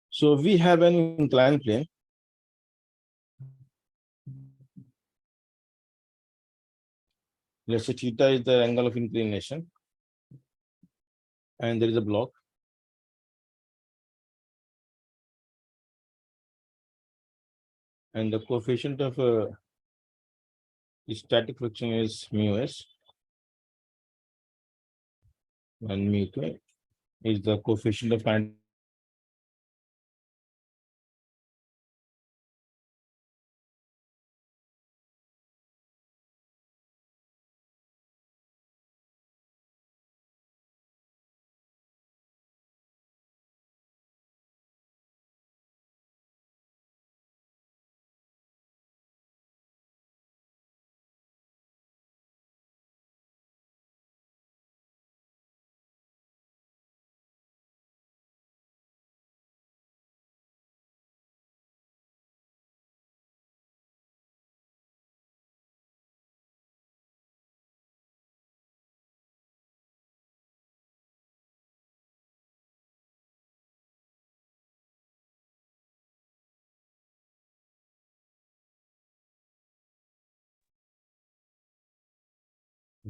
So we have an inclined plane. Let's say theta is the angle of inclination, and there is a block. And the coefficient of static friction is μs, and μk is the coefficient of kinetic.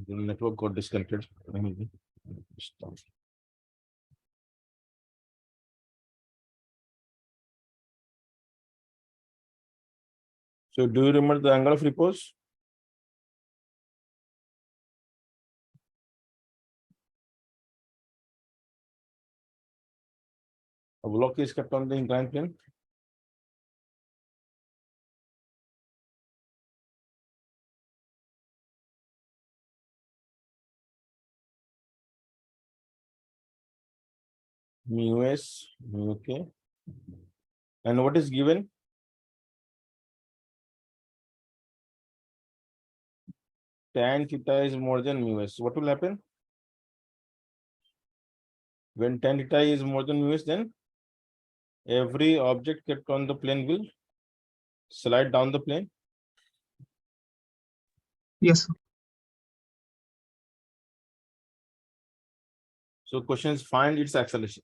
The network got disconnected. Let me stop. So do you remember the angle of repose? A block is kept on the inclined plane. μs, okay. And what is given? Tan theta is more than μs. What will happen? When tan theta is more than μs, then every object kept on the plane will slide down the plane. Yes, sir. So question is find its acceleration.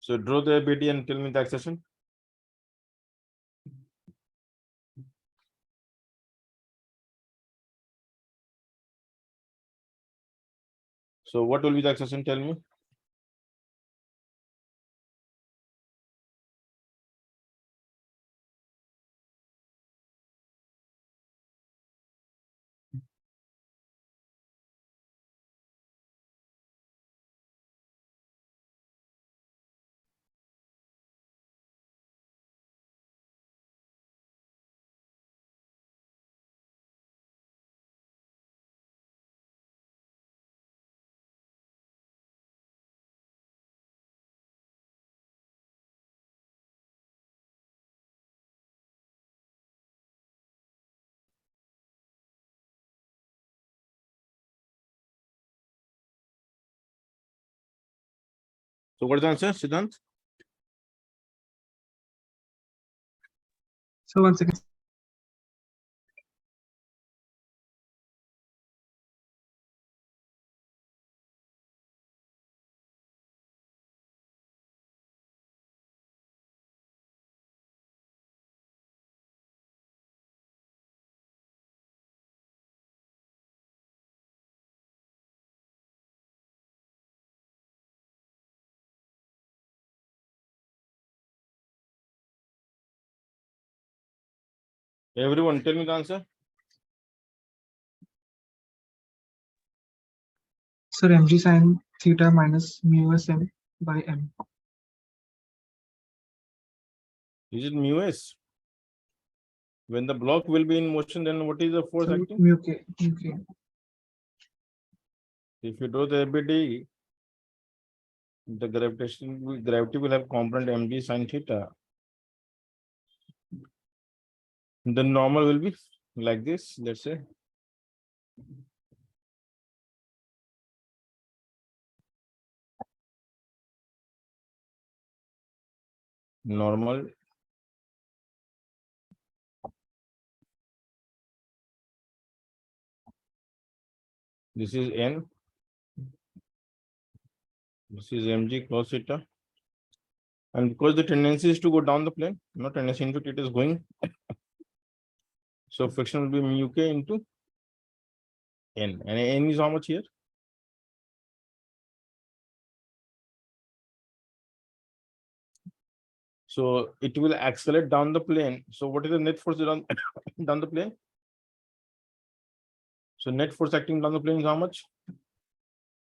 So draw the ABD and tell me the acceleration. So what will be the acceleration? Tell me. So what is the answer, Siddhant? So 1 second. Everyone, tell me the answer. Sir, mg sin theta minus μs m by m. Is it μs? When the block will be in motion, then what is the force So acting? μk. If you draw the ABD, the gravity will have component mg sin theta. The normal will be like this, let's say. Normal This is N. This is mg cos theta. And because the tendency is to go down the plane, not tendency, in fact, it is going. So friction will be mu k into N. And N is how much here? So it will accelerate down the plane. So what is the net force down, down the plane? So net force acting down the plane is how much?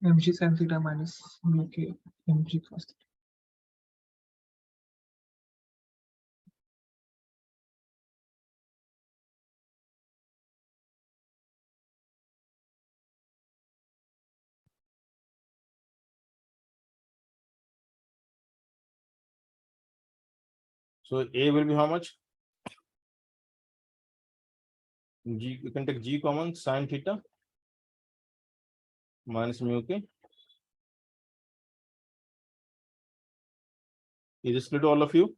mg sin theta minus mu k mg cos theta. So A will be how much? G, you can take G common, sin theta minus mu k. Is it split to all of you?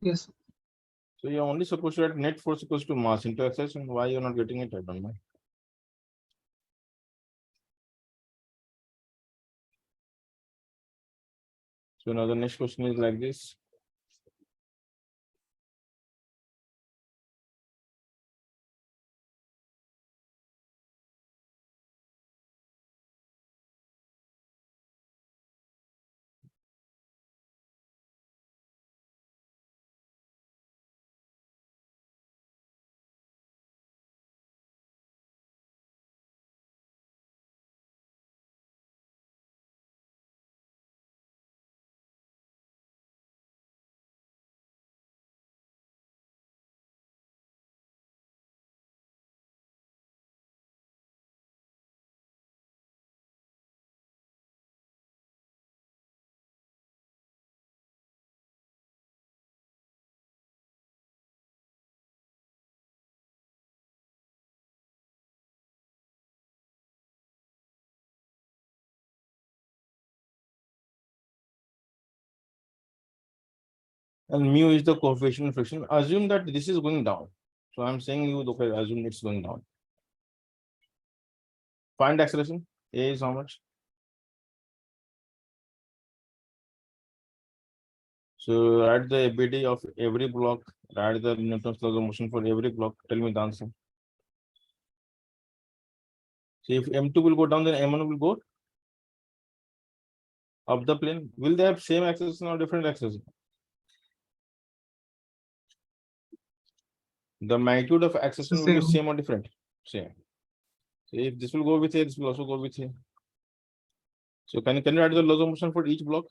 Yes. So you're only supposed to add net force equals to mass into excess, and why you're not getting it, I don't know. So now the next question is like this. And mu is the coefficient of friction. Assume that this is going down. So I'm saying you okay, assume it's going down. Find acceleration. A is how much? So write the ABD of every block, write the Newton's laws of motion for every block. Tell me the answer. So if M2 will go down, then M1 will go up the plane. Will they have same acceleration or different acceleration? The magnitude of acceleration will be Same. same or different? Same. So if this will go with A, this will also go with A. So can you write the laws of motion for each block?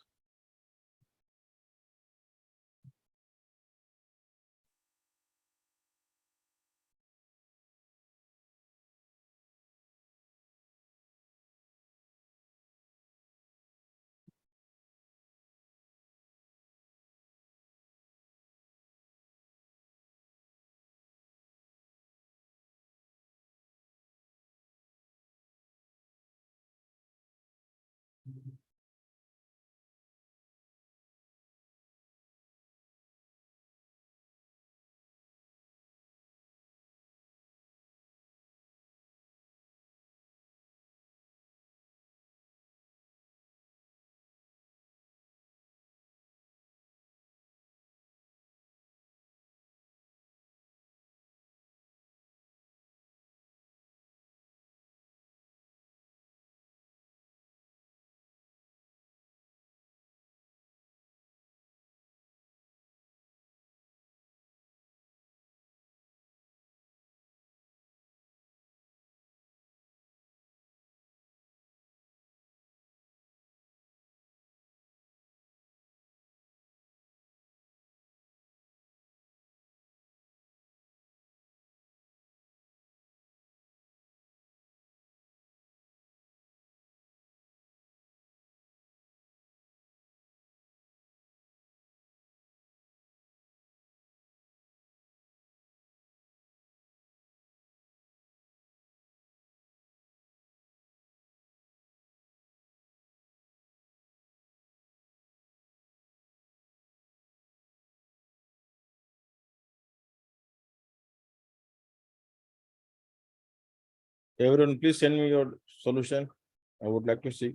Everyone, please send me your solution. I would like to see.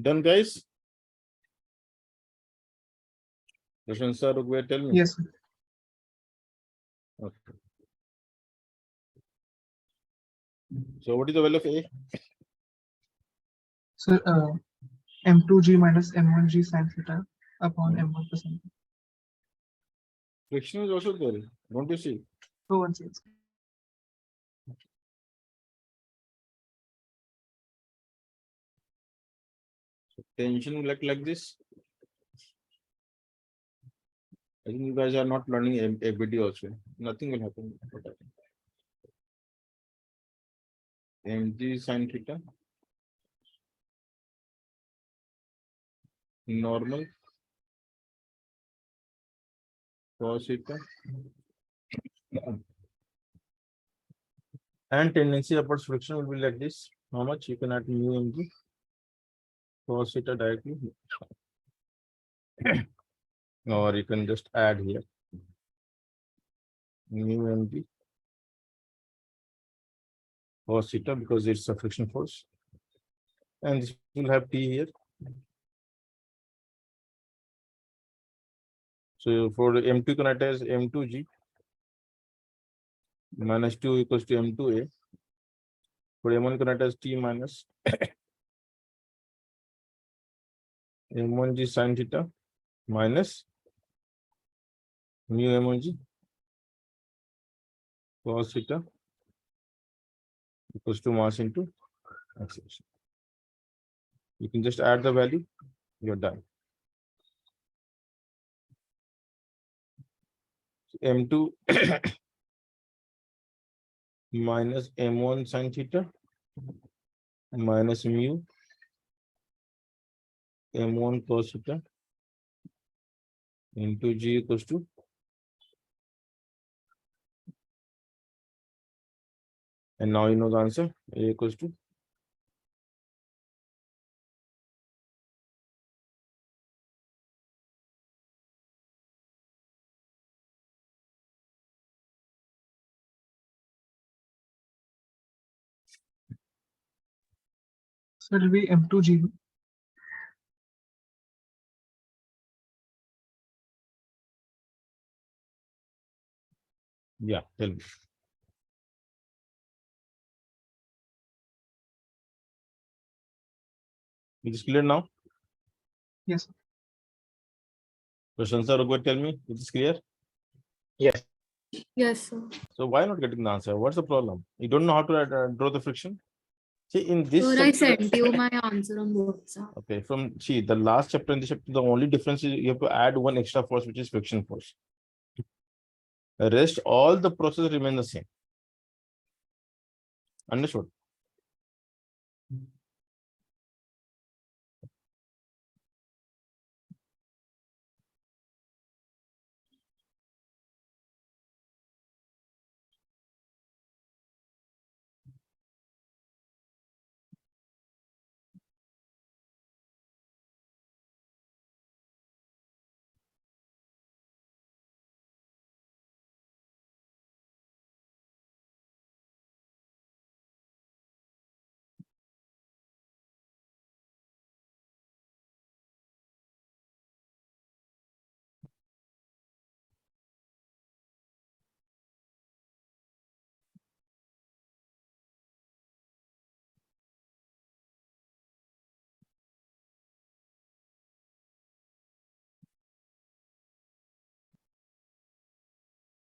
Done, guys? Roshan sir, Rugved, tell me. Yes, sir. Okay. So what is the value of A? So M2G minus M1G sin theta upon M1 plus M2. Friction is also there. Don't you see? So one second. Tension like this. I think you guys are not learning ABD also. Nothing will happen. Mg sin theta. Normal. Cos theta. And tendency upwards friction will be like this. How much you can add mu mg cos theta directly, or you can just add here mu mg cos theta because it's a friction force, and this will have T here. So for the M2 connect as M2G minus 2 equals to M2A. For M1 connect as T minus M1G sin theta minus mu M1G cos theta equals to mass into acceleration. You can just add the value, you're done. M2 minus M1 sin theta minus mu M1 cos theta into G equals to and now you know the answer. A equals to So it will be M2G. yeah, tell me. It is clear now? Yes. Question, sir, go tell me, it is clear? Yes. Yes, sir. So why not getting the answer? What's the problem? You don't know how to draw the friction? See, in this Sir, I chapter, sent you my answer on WhatsApp. okay, see, the last chapter and this chapter, the only difference is you have to add one extra force, which is friction force. The rest, all the process remain the same. Understood?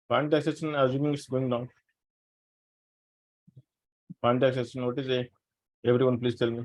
Find the exception, assuming it's going down. Find the exception. What is a? Everyone, please tell me.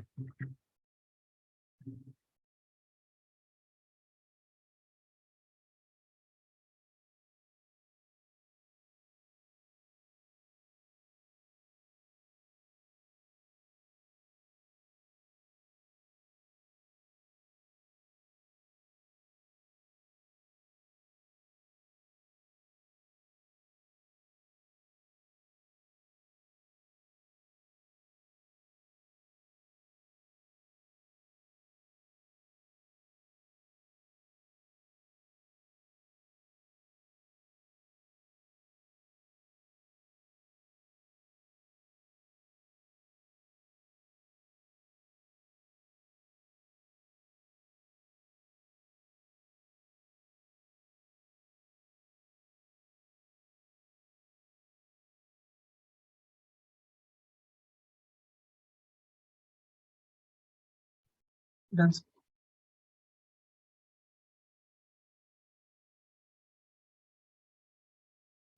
Done.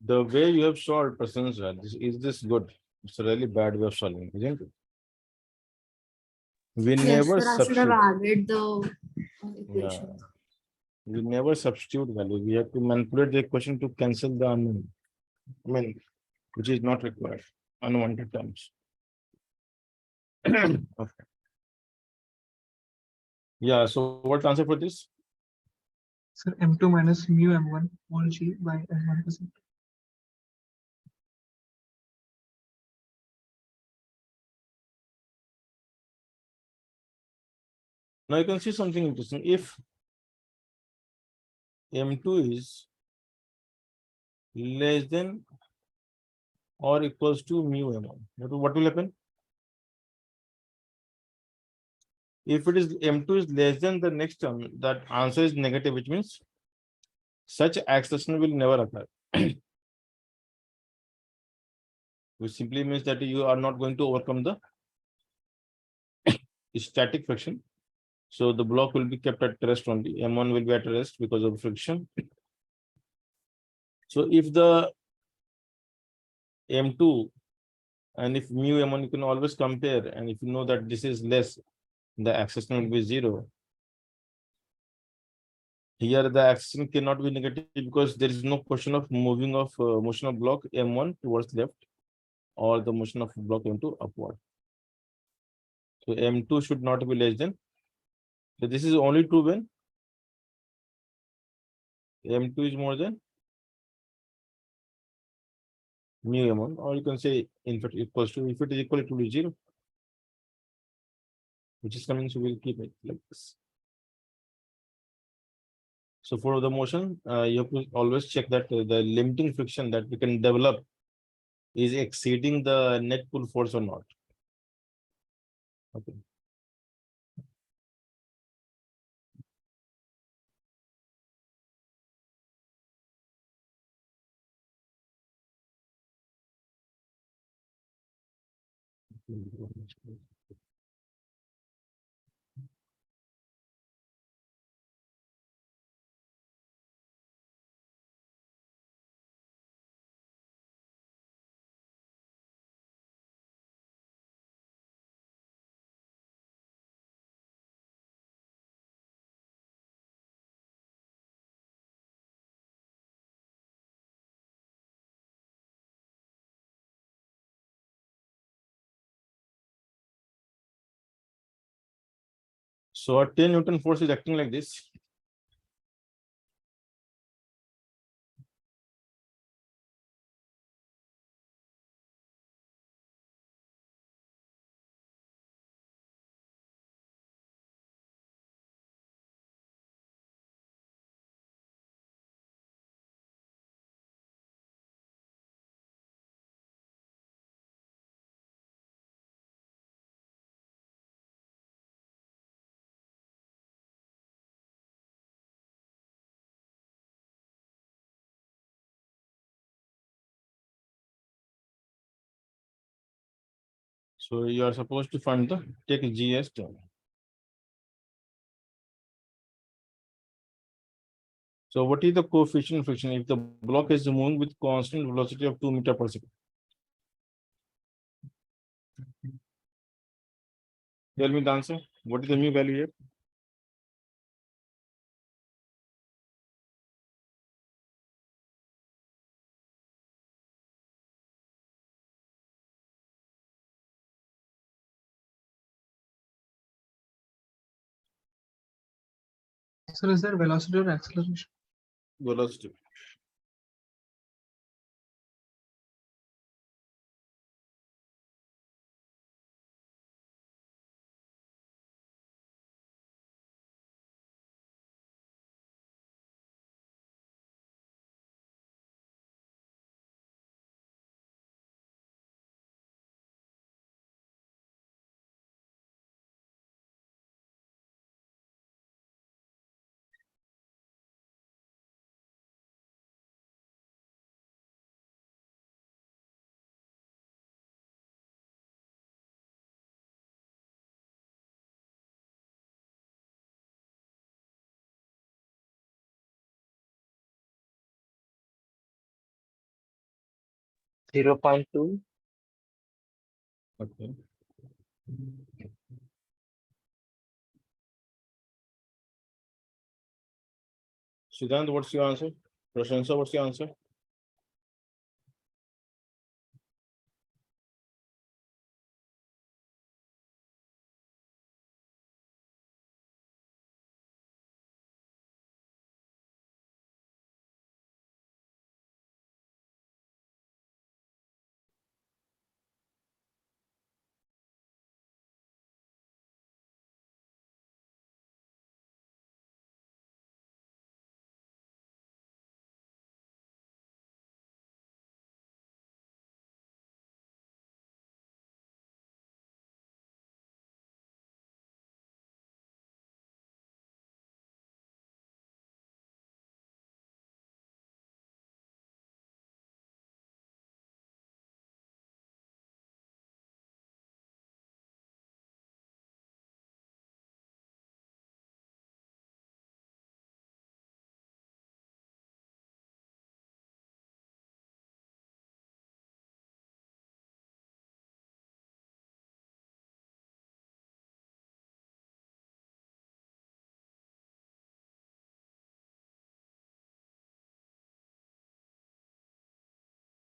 The way you have solved persons, is this good? It's a really bad way of solving, isn't it? We Yes, never sir, I should have substitute. added the Yeah. equation. We never substitute value. We have to manipulate the equation to cancel the unknown. I mean, which is not required. Unwanted terms. Okay. Yeah. So what's the answer for this? Sir, M2 minus mu M1 whole G by M1%. Now you can see something interesting. If M2 is less than or equals to mu M1, what will happen? If it is M2 is less than the next term, that answer is negative, which means such acceleration will never occur. Which simply means that you are not going to overcome the static friction. So the block will be kept at rest only. M1 will be at rest because of friction. So if the M2 and if mu M1, you can always compare. And if you know that this is less, the acceleration will be 0. Here the acceleration cannot be negative because there is no question of moving of motion of block M1 towards left or the motion of block M2 upward. So M2 should not be less than. So this is only true when M2 is more than mu M1, or you can say in fact equals to, if it is equal to 0, which is coming, so we'll keep it like this. So for the motion, you have to always check that the limiting friction that we can develop is exceeding the net pull force or not. Okay. So a 10 Newton force is acting like this. So you are supposed to find the take GS term. So what is the coefficient of friction if the block is moving with constant velocity of 2 meters per second? Tell me the answer. What is the mu value here? So is there velocity or acceleration? Velocity. .2. Okay. Siddhant, what's your answer? Prashansa, what's your answer?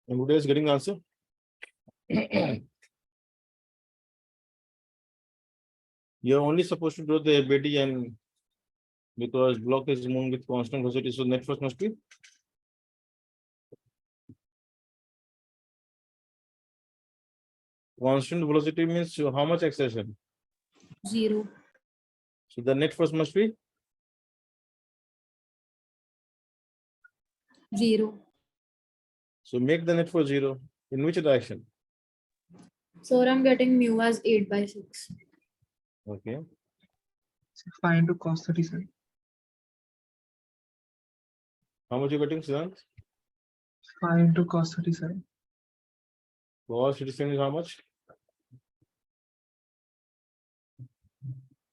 Anybody else getting the answer? You're only supposed to draw the ABD and because block is moving with constant velocity, so net force must be constant velocity means how much acceleration? 0. So the net force must be 0. so make the net force 0. In which direction? So I'm getting mu as 8/6. Okay. So 5 into cos 37. How much you getting, Siddhant? 5 into cos 37. Cos 37 is how much?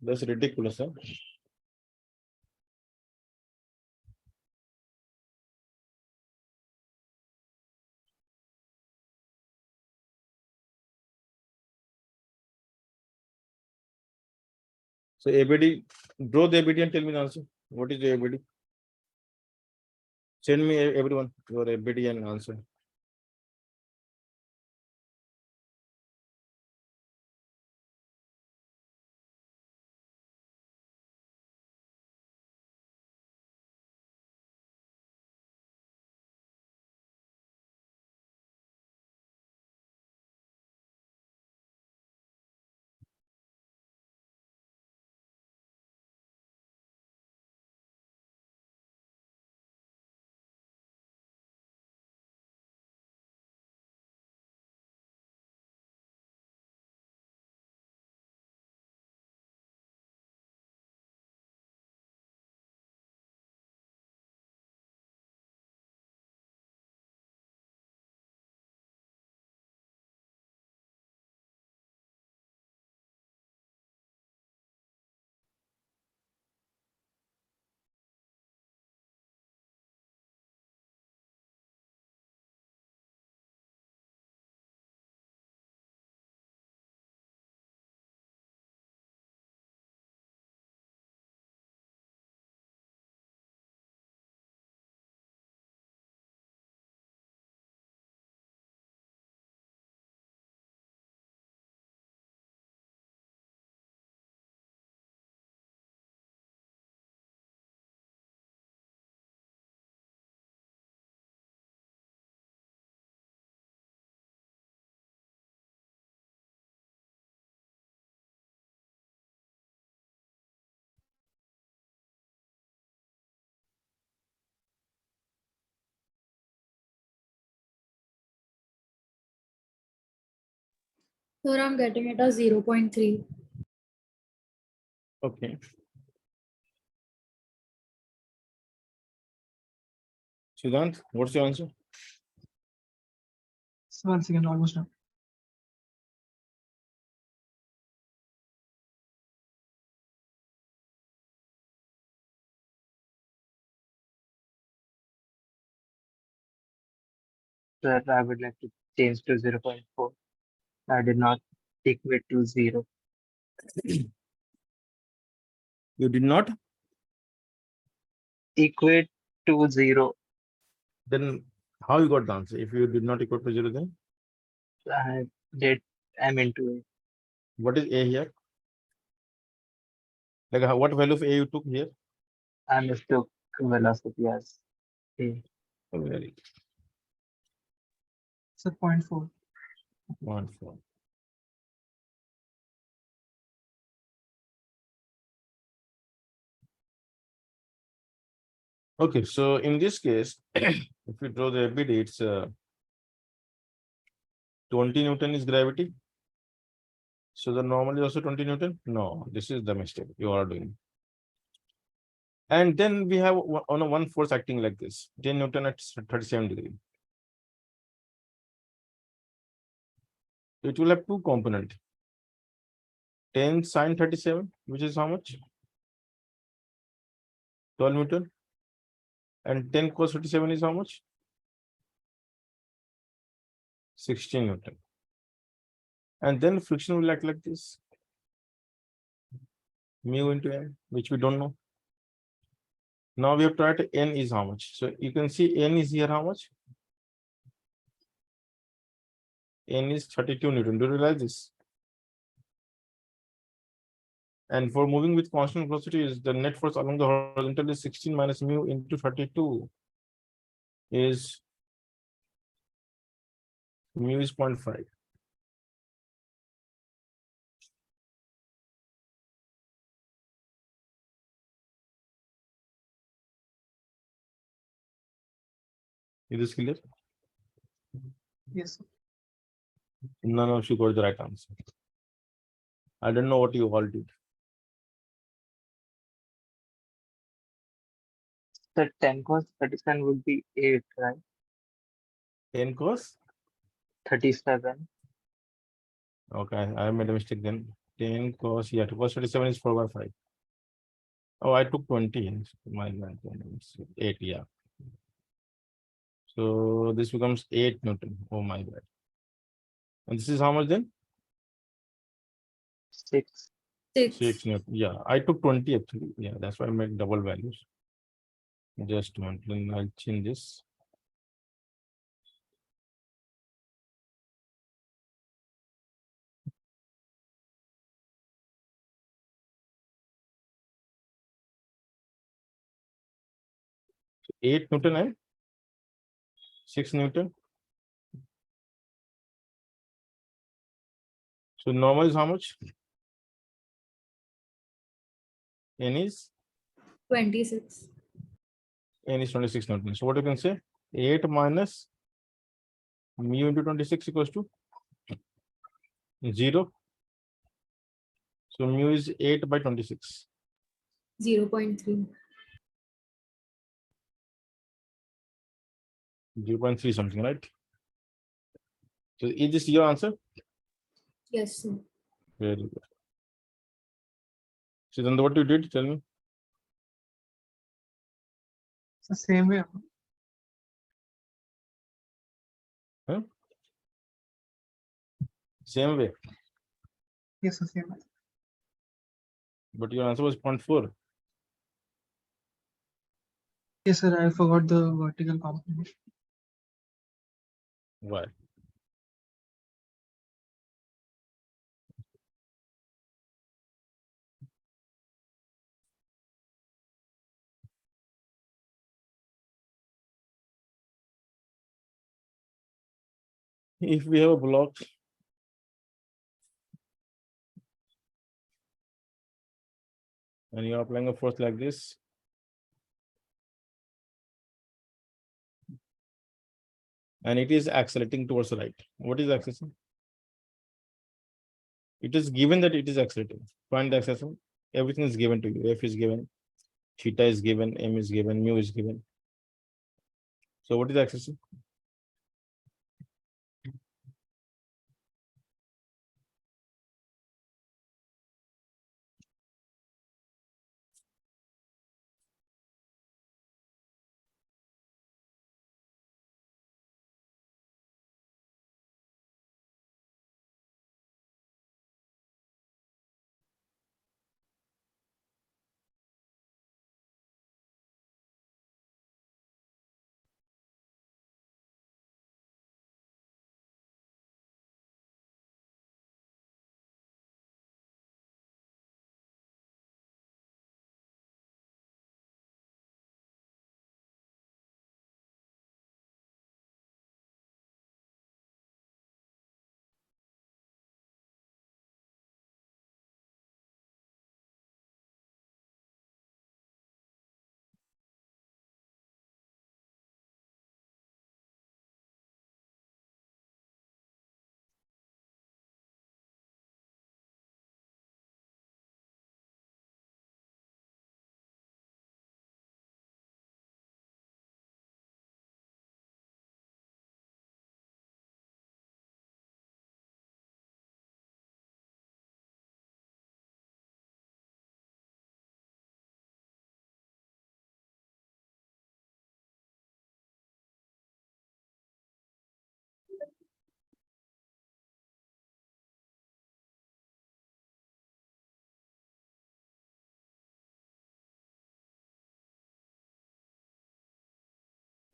That's ridiculous, huh? So ABD, draw the ABD and tell me the answer. What is the ABD? Send me everyone your ABD and answer. So I'm getting it as 0.3. Okay. Siddhant, what's your answer? So once again, almost done. Sir, I would like to change to 0.4. I did not equate to 0. You did not? Equate to 0. Then how you got the answer? If you did not equal to 0, then I did M into it. what is A here? Like what value of A you took here? I mistook velocity as A. Oh, very So 0.4. 1, 4. Okay, so in this case, if you draw the ABD, it's 20 Newton is gravity. So the normal is also 20 Newton. No, this is the mistake you are doing. And then we have on a one force acting like this, 10 Newton at 37 degree. It will have two component. 10 sine 37, which is how much? 12 Newton. And 10 cos 37 is how much? 16 Newton. And then friction will act like this. Mu into M, which we don't know. Now we have to write N is how much. So you can see N is here how much? N is 32 Newton. Do you realize this? And for moving with constant velocity, is the net force along the horizontal is 16 minus mu into 32 is mu is 0.5. Is this clear? Yes. None of you got the right answer. I don't know what you all did. So 10 cos 37 would be 8, right? 10 cos? 37. Okay, I made a mistake then. 10 cos, yeah, cos 37 is 4/5. Oh, I took 20. My bad. 8, yeah. So this becomes 8 Newton. Oh my God. And this is how much then? 6. 6 Newton. Yeah, I took 20 actually. Yeah, that's why I made double values. Just one. Then I'll change this. So 8 Newton and 6 Newton. So normal is how much? N is 26. N is 26 Newton. So what you can say? 8 minus mu into 26 equals to 0. So mu is 8 by 26. 0.3. 0.3 something, right? So is this your answer? Yes, sir. Very good. So then what you did, tell me. It's the same way. Huh? Same way. Yes, the same way. But your answer was 0.4. Yes, sir. I forgot the vertical component. Why? If we have a block and you are applying a force like this, and it is accelerating towards the right. What is accelerating? It is given that it is accelerating. Find the acceleration. Everything is given to you. F is given, theta is given, m is given, mu is given. So what is the acceleration?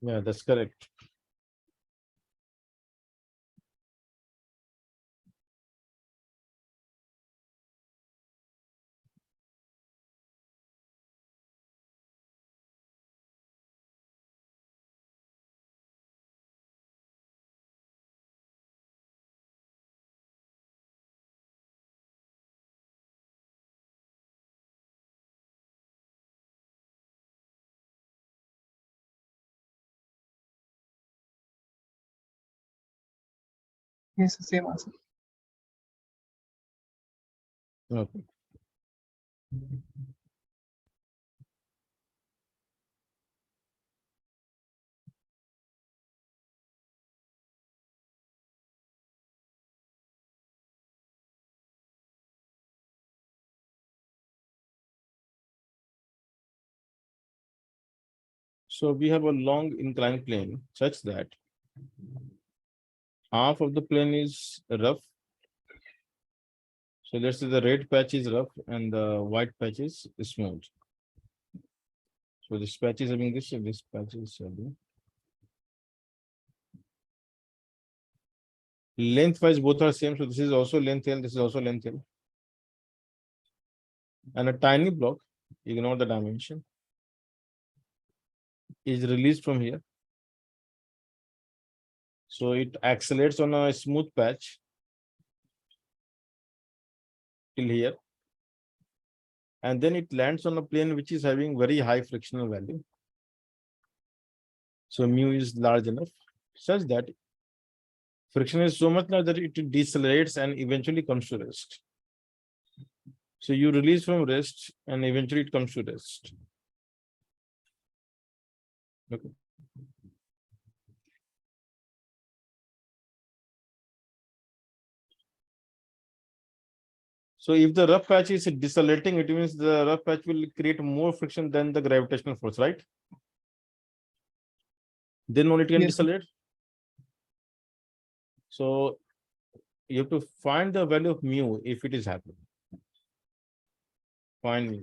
Yeah, that's correct. Yes, same answer. Okay. So we have a long inclined plane such that half of the plane is rough. So let's say the red patch is rough and the white patch is smooth. So this patch is having this and this patch is having. Lengthwise both are same. So this is also length L, this is also length L. And a tiny block, ignore the dimension, is released from here. So it accelerates on a smooth patch till here. And then it lands on a plane which is having very high frictional value. So mu is large enough such that friction is so much large that it decelerates and eventually comes to rest. So you release from rest and eventually it comes to rest. Okay. So if the rough patch is decelerating, it means the rough patch will create more friction than the gravitational force, right? Then only it can Yes, sir. decelerate. So you have to find the value of mu if it is happening. Find mu.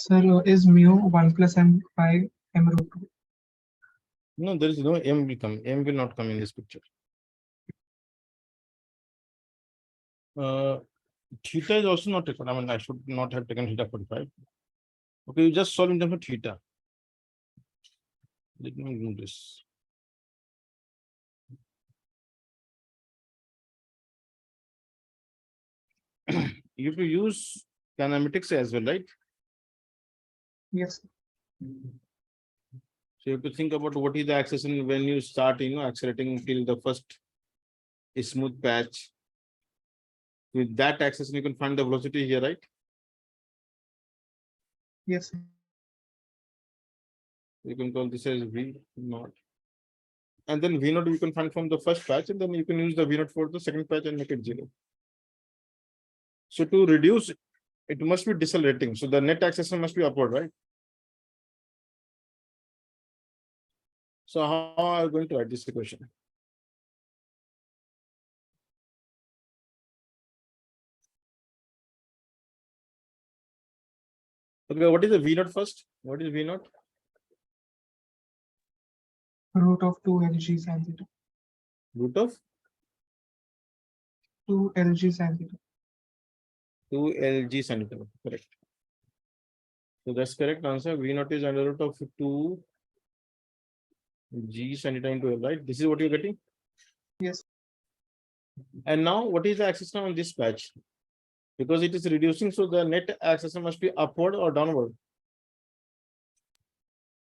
Sir, is mu 1 plus m by m root 2? No, there is no m will come. M will not come in this picture. Theta is also not taken. I mean, I should not have taken theta 45. Okay, you just solve in terms of theta. Let me do this. You have to use kinematics as well, right? Yes. So you have to think about what is the acceleration when you start, accelerating till the first smooth patch. With that acceleration, you can find the velocity here, right? Yes. You can call this as V naught. And then V naught you can find from the first patch, and then you can use the V naught for the second patch and make it 0. So to reduce, it must be decelerating. So the net acceleration must be upward, right? So how are you going to write this equation? Okay, what is the V naught first? What is V naught? Root of 2 Lg sin theta. Root of 2 Lg sin theta. 2 Lg sin theta. Correct. So that's correct answer. V naught is under root of 2 G sin theta into L, right? This is what you're getting. Yes. And now what is the acceleration on this patch? Because it is reducing, so the net acceleration must be upward or downward.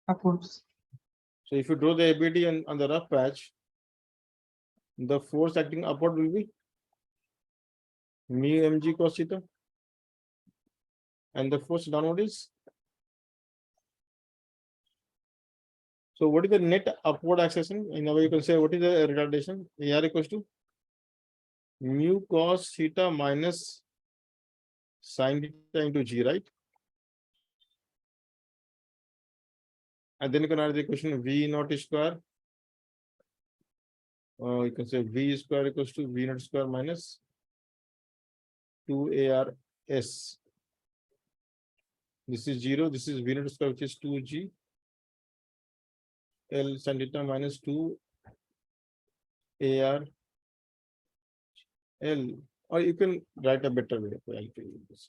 Upwards. So if you draw the ABD on the rough patch, the force acting upward will be mu mg cos theta, and the force downward is. So what is the net upward acceleration? In a way, you can say what is the retardation? AR equals to mu cos theta minus sin theta into G, right? And then you can add the equation V naught square. You can say V square equals to V naught square minus 2ARS. This is 0. This is V naught square, which is 2G L sin theta minus 2 AR L. Or you can write a better way. I'll tell you this.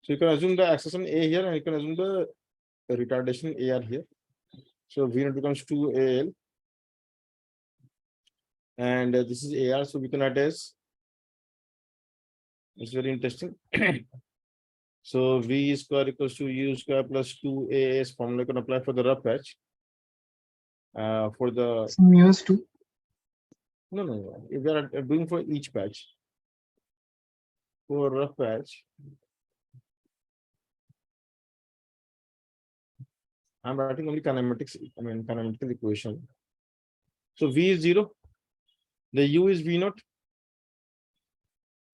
So you can assume the acceleration A here, and you can assume the retardation AR here. So V naught becomes 2AL. And this is AR, so we can write as. It's very interesting. So V square equals to U square plus 2AS formula can apply for the rough patch. For the So mu is 2. no. If we are doing for each patch. For rough patch, I'm writing only kinematics, kinematical equation. So V is 0. The U is V naught.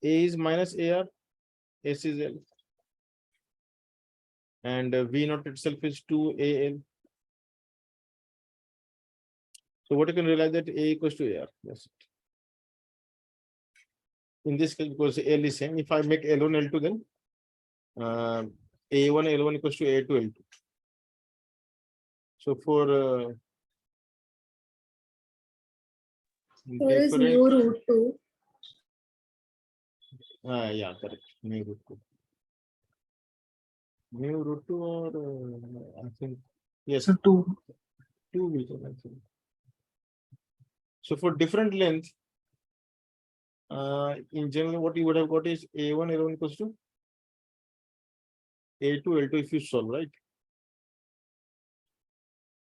A is minus AR. S is L. And V naught itself is 2AL. So what you can realize that A equals to AR. That's it. In this case, because L is same, if I make L1, L2, then A1, L1 equals to A2, L2. So for What is mu root 2? yeah, correct. Mu root 2. Mu root 2 or I think yes. So 2. 2 will come, I think. So for different length, in general, what you would have got is A1, L1 equals to A2, L2 if you solve, right?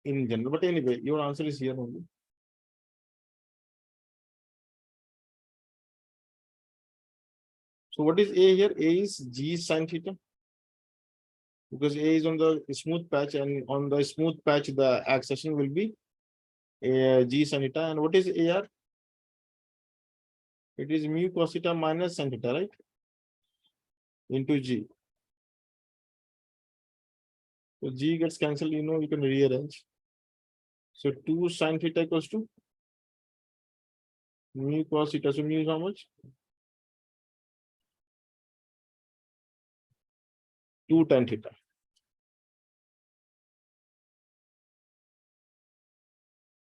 In general, but anyway, your answer is here only. So what is A here? A is G sin theta. Because A is on the smooth patch, and on the smooth patch, the acceleration will be G sin theta. And what is AR? It is mu cos theta minus sin theta, right? Into G. So G gets cancelled, you can rearrange. So 2 sin theta equals to mu cos theta. So mu is how much? 2 tan theta.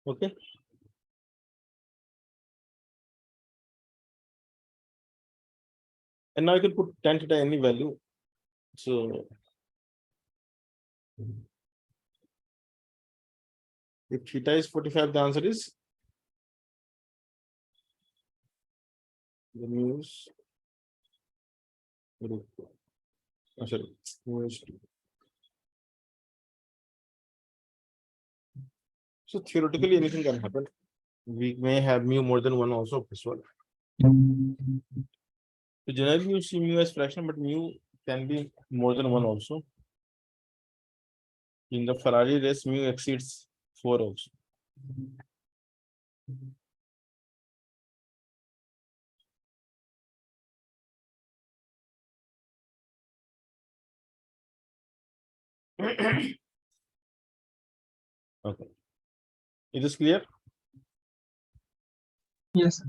Okay. And now I can put tan theta any value. So if theta is 45, the answer is the mu is sorry, mu is 2. So theoretically, anything can happen. We may have mu more than 1 also as well. So generally you see mu as fraction, but mu can be more than 1 also. In the Ferrari race, mu exceeds 4 also. Okay. Is this clear? Yes, sir.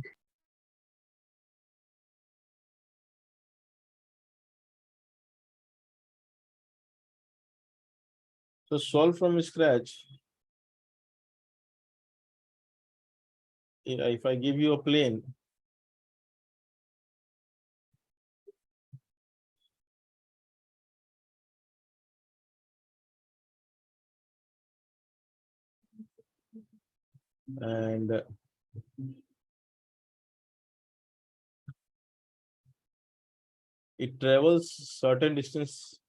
So solve from scratch. If I give you a plane, and it travels certain distance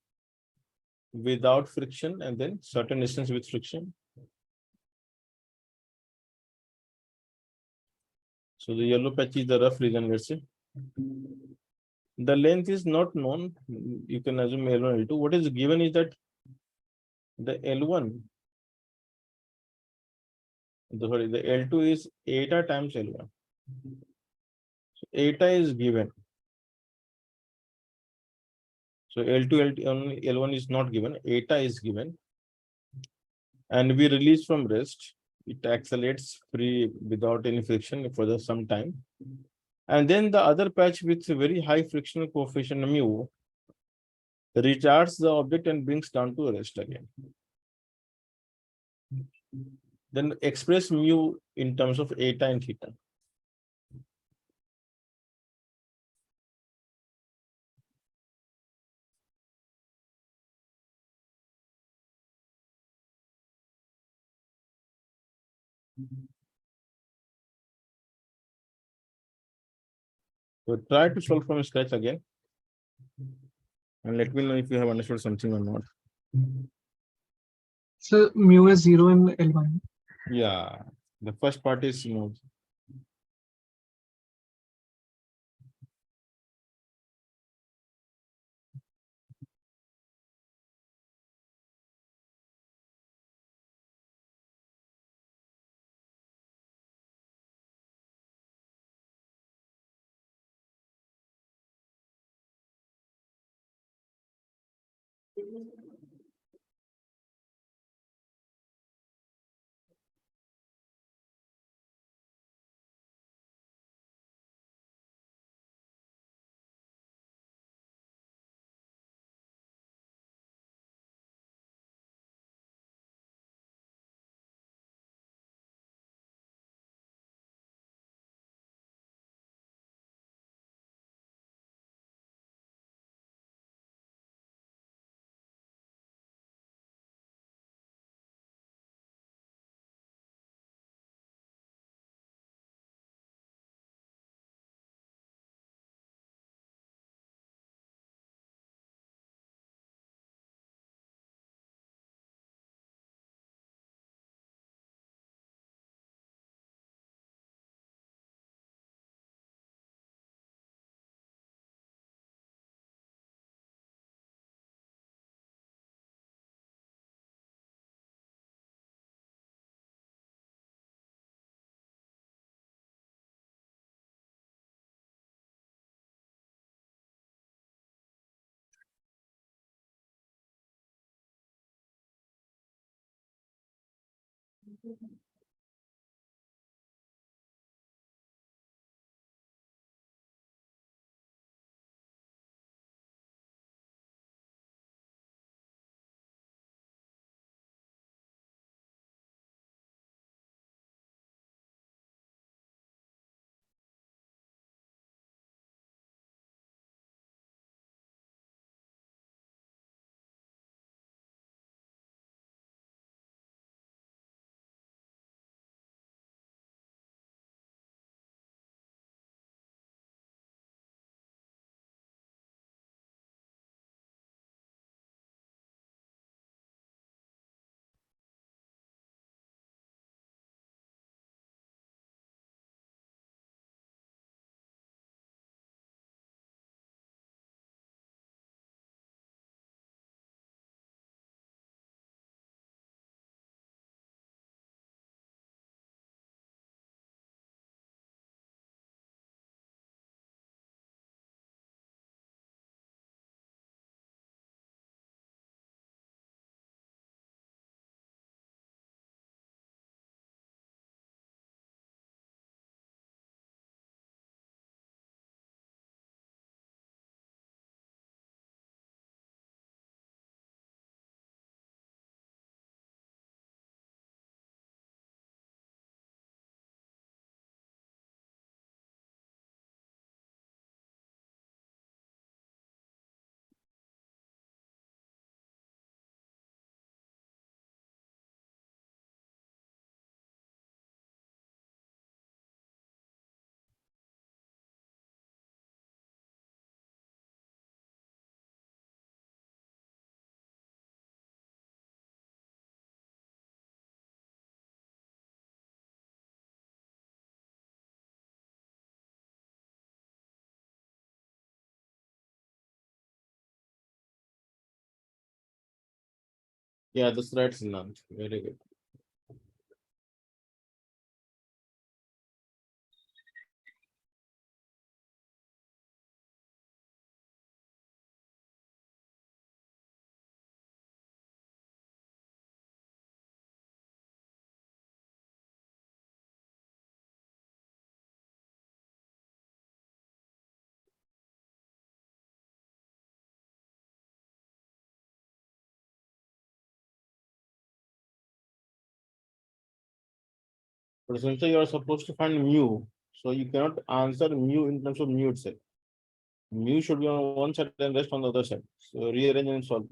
without friction and then certain distance with friction. So the yellow patch is the rough region, let's say. The length is not known. You can assume L1, L2. What is given is that the L1, sorry, the L2 is eta times L1. So eta is given. So L2, L1 is not given. Eta is given. And we release from rest. It accelerates free without any friction for some time. And then the other patch with very high frictional coefficient mu recharges the object and brings down to rest again. Then express mu in terms of eta and theta. So try to solve from scratch again. And let me know if you have understood something or not. So mu is 0 in L1. Yeah, the first part is smooth. Yeah, that's right, Siddhant. Very good. But since you are supposed to find mu, so you cannot answer mu in terms of mu itself. Mu should be on one side and rest on the other side. So rearrange and solve.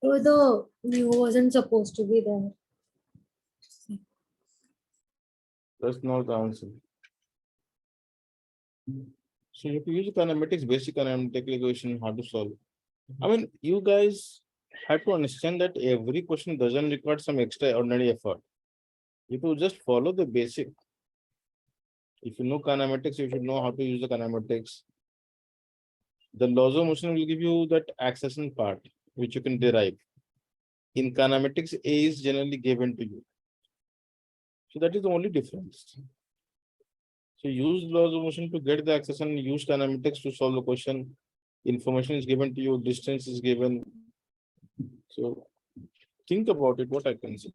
So the mu wasn't supposed to be there. That's not the answer. So you have to use kinematics, basic kinematic equation, how to solve. I mean, you guys have to understand that every question doesn't require some extraordinary effort. You have to just follow the basic. If you know kinematics, you should know how to use the kinematics. The laws of motion will give you that accession part, which you can derive. In kinematics, A is generally given to you. So that is the only difference. So use laws of motion to get the accession, use kinematics to solve the question. Information is given to you, distance is given. So think about it, what I can say.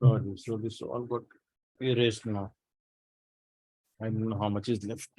Got it. So this all got erased now. I don't know how much is left.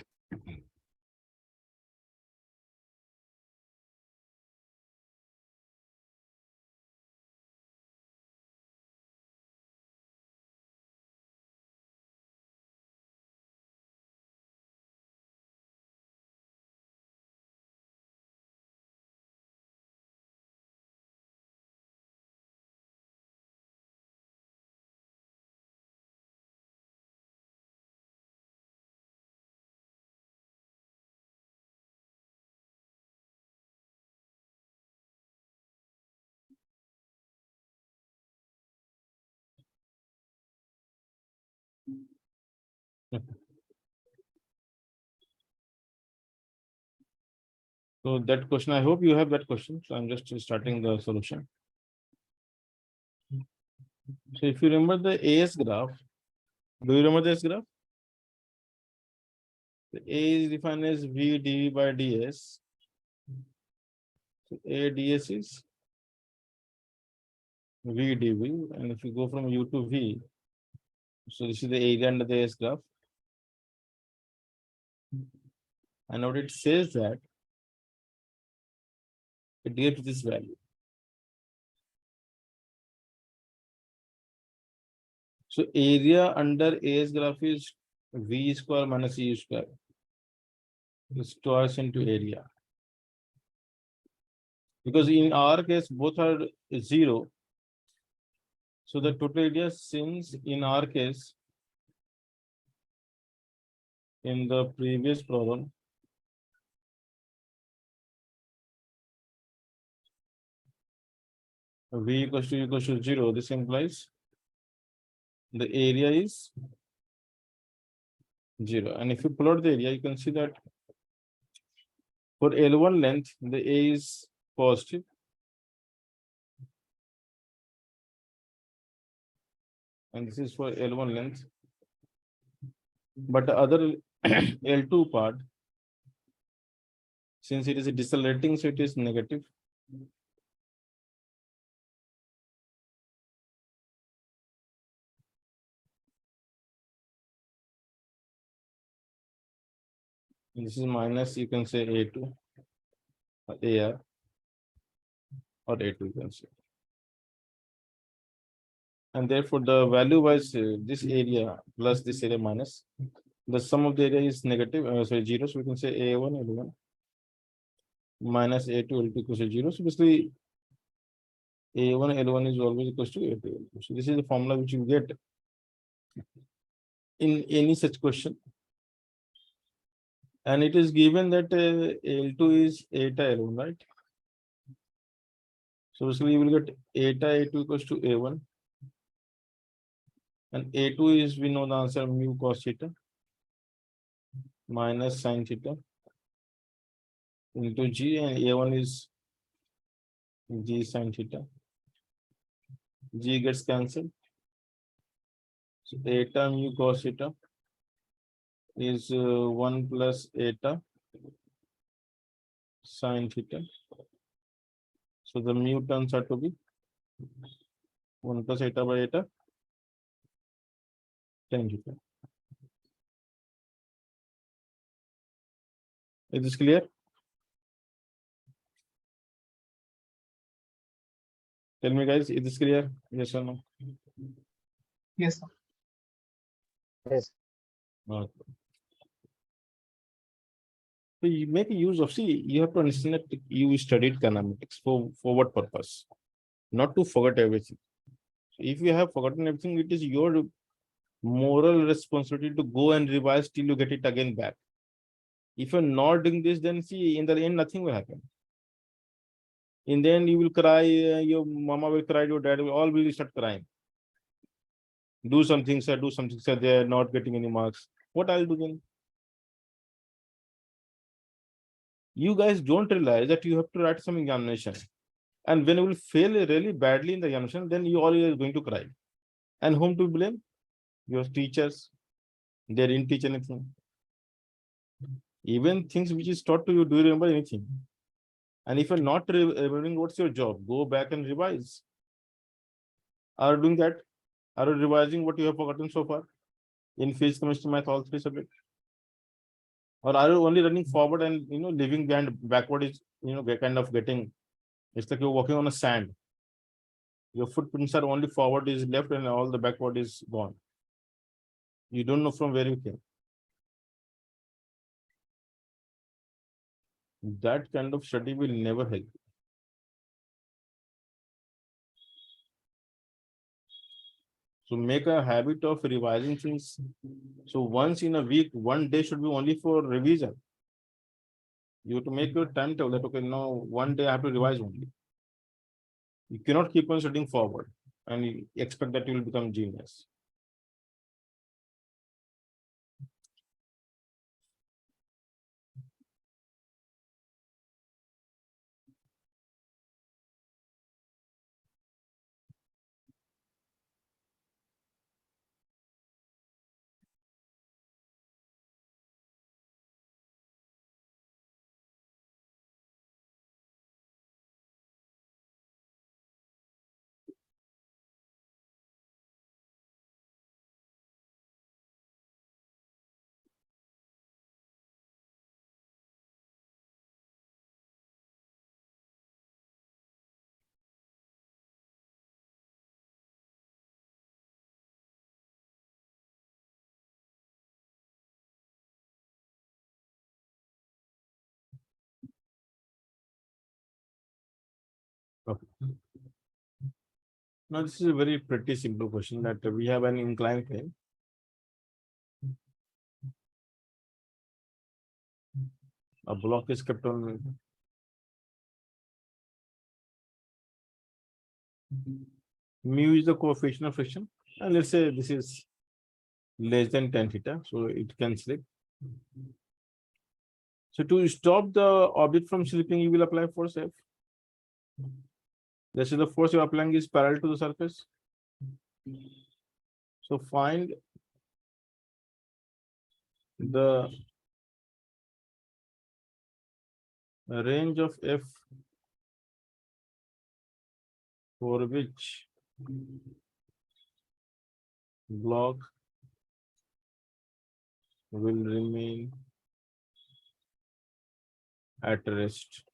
So that question, I hope you have that question. So I'm just starting the solution. So if you remember the AS graph, do you remember this graph? The A is defined as V dV by ds. So A ds is V dV, and if you go from U to V, so this is the area under the AS graph. And what it says that it gives this value. So area under AS graph is V square minus E square. It's twice into area. Because in our case, both are 0. So the total area, since in our case, in the previous problem, V equals to 0, this implies the area is 0. And if you plot the area, you can see that for L1 length, the A is positive. And this is for L1 length. But the other L2 part, since it is decelerating, so it is negative. And this is minus, you can say A2, AR, or A2, you can say. And therefore, the value wise, this area plus this area minus, the sum of the area is negative, 0. So we can say A1, L1 minus A2, L2 equals to 0. So basically, A1, L1 is always equals to A2, L2. So this is the formula which you get in any such question. And it is given that L2 is eta L1, right? So basically, you will get eta A2 equals to A1. And A2 is, we know the answer, mu cos theta minus sin theta into G, and A1 is G sin theta. G gets cancelled. So eta mu cos theta is 1 plus eta sin theta. So the mu turns out to be 1 plus eta by eta tan theta. Is this clear? Tell me, guys, is this clear? Yes or no? Yes, sir. Yes. Okay. So you make use of, see, you have to understand that you studied kinematics for what purpose? Not to forget everything. So if you have forgotten everything, it is your moral responsibility to go and revise till you get it again back. If you're not doing this, then see, in the end, nothing will happen. In the end, you will cry, your mama will cry, your dad will, all will start crying. Do something, sir, do something, sir, they are not getting any marks. What I'll do then? You guys don't realize that you have to write some examination. And when you will fail really badly in the examination, then you all are going to cry. And whom to blame? Your teachers. They didn't teach anything. Even things which is taught to you, do you remember anything? And if you're not remembering, what's your job? Go back and revise. Are you doing that? Are you revising what you have forgotten so far in physics, chemistry, math, all three subjects? Or are you only running forward and leaving behind backward is kind of getting, it's like you're walking on a sand. Your footprints are only forward is left and all the backward is gone. You don't know from where you came. That kind of study will never help. So make a habit of revising things. So once in a week, one day should be only for revision. You have to make your timetable that, okay, now one day I have to revise only. You cannot keep on studying forward and you expect that you will become genius. Okay. Now this is a very pretty simple question that we have an inclined plane. A block is kept on mu is the coefficient of friction, and let's say this is less than 10 theta, so it can slip. So to stop the object from slipping, you will apply force F. Let's say the force you are applying is parallel to the surface. So find the range of F for which block will remain at rest.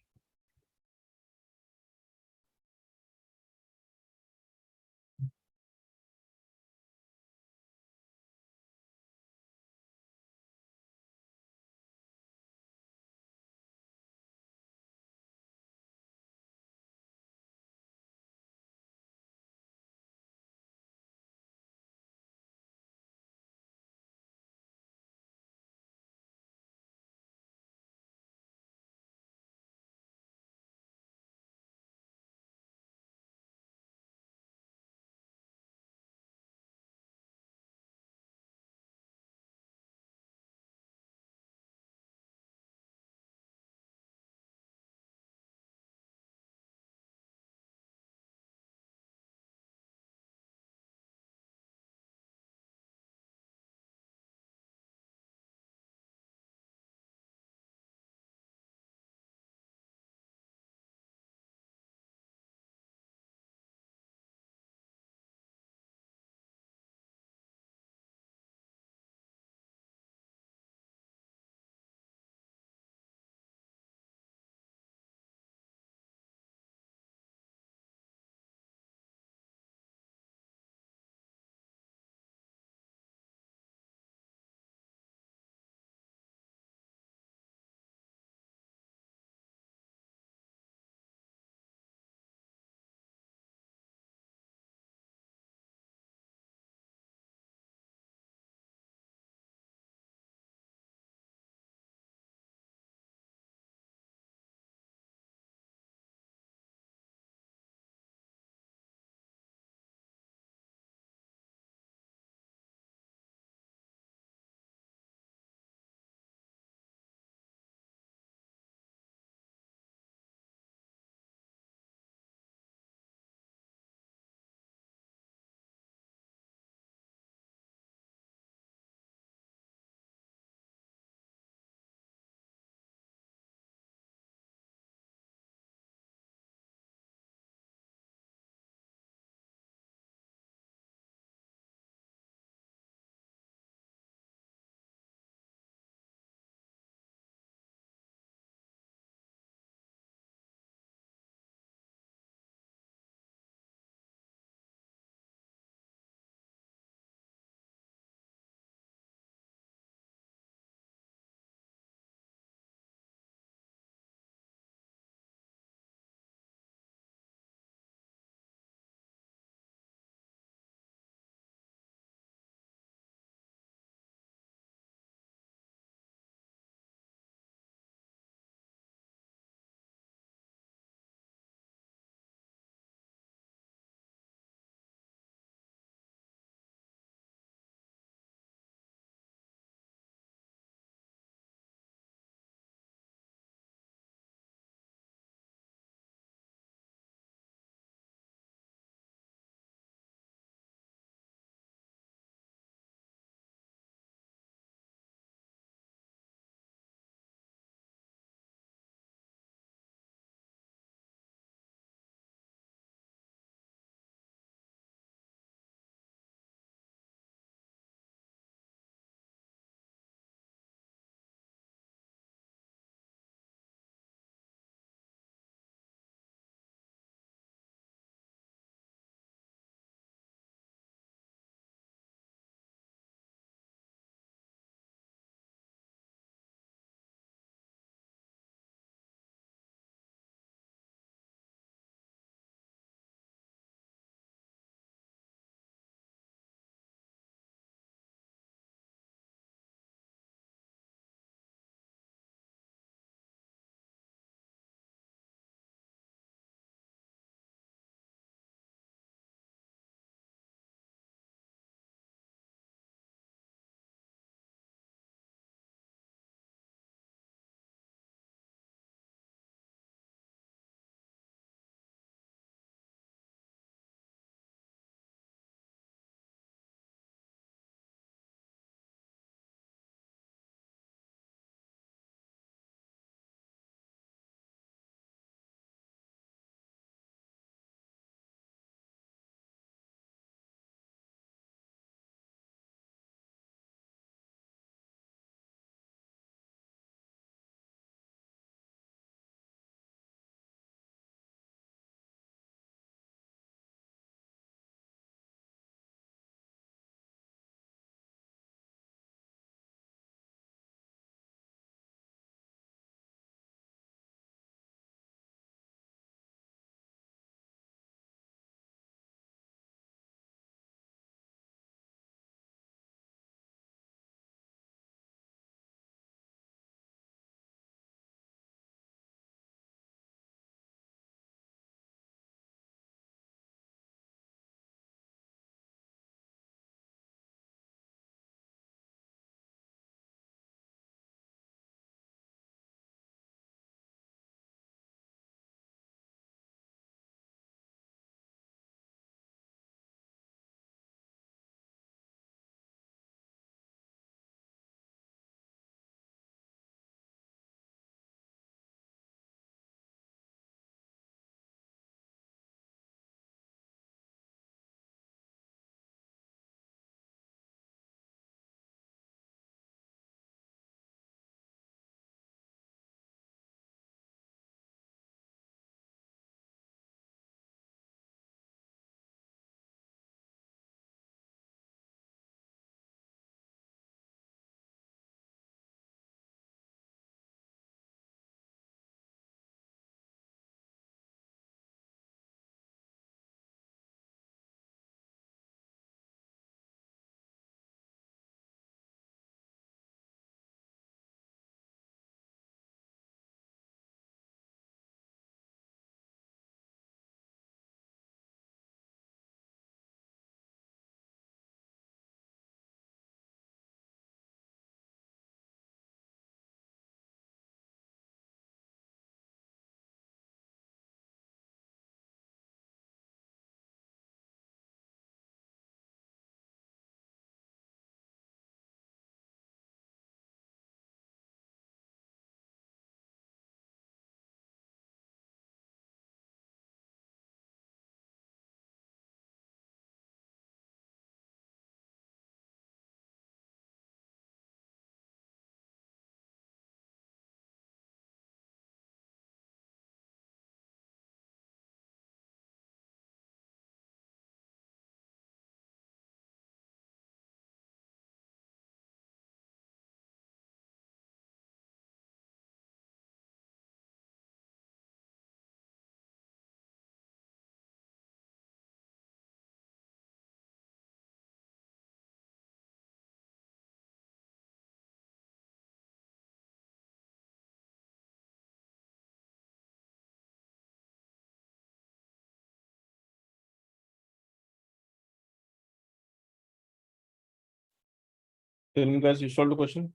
Tell me guys, you solved the question?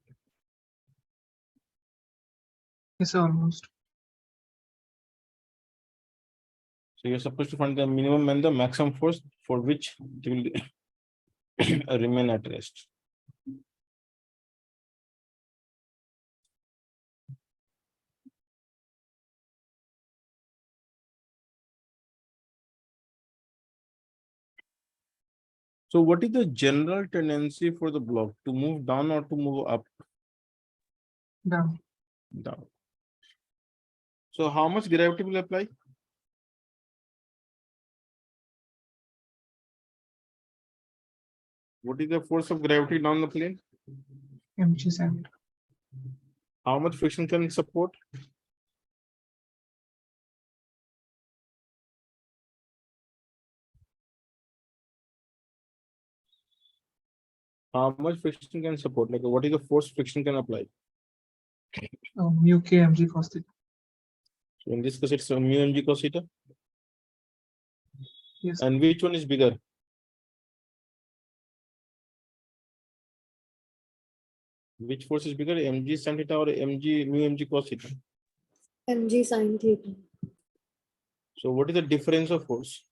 Yes, sir, almost. So you're supposed to find the minimum and the maximum force for which it will remain at rest. So what is the general tendency for the block to move down or to move up? Down. Down. So how much gravity will apply? What is the force of gravity down the plane? mg sin. How much friction can it support? How much friction can support? Like what is the force friction can apply? Mu k mg cos theta. So in this case, it's mu mg cos theta. Yes. And which one is bigger? Which force is bigger, mg sin theta or mu mg cos theta? mg sin theta. So what is the difference of force?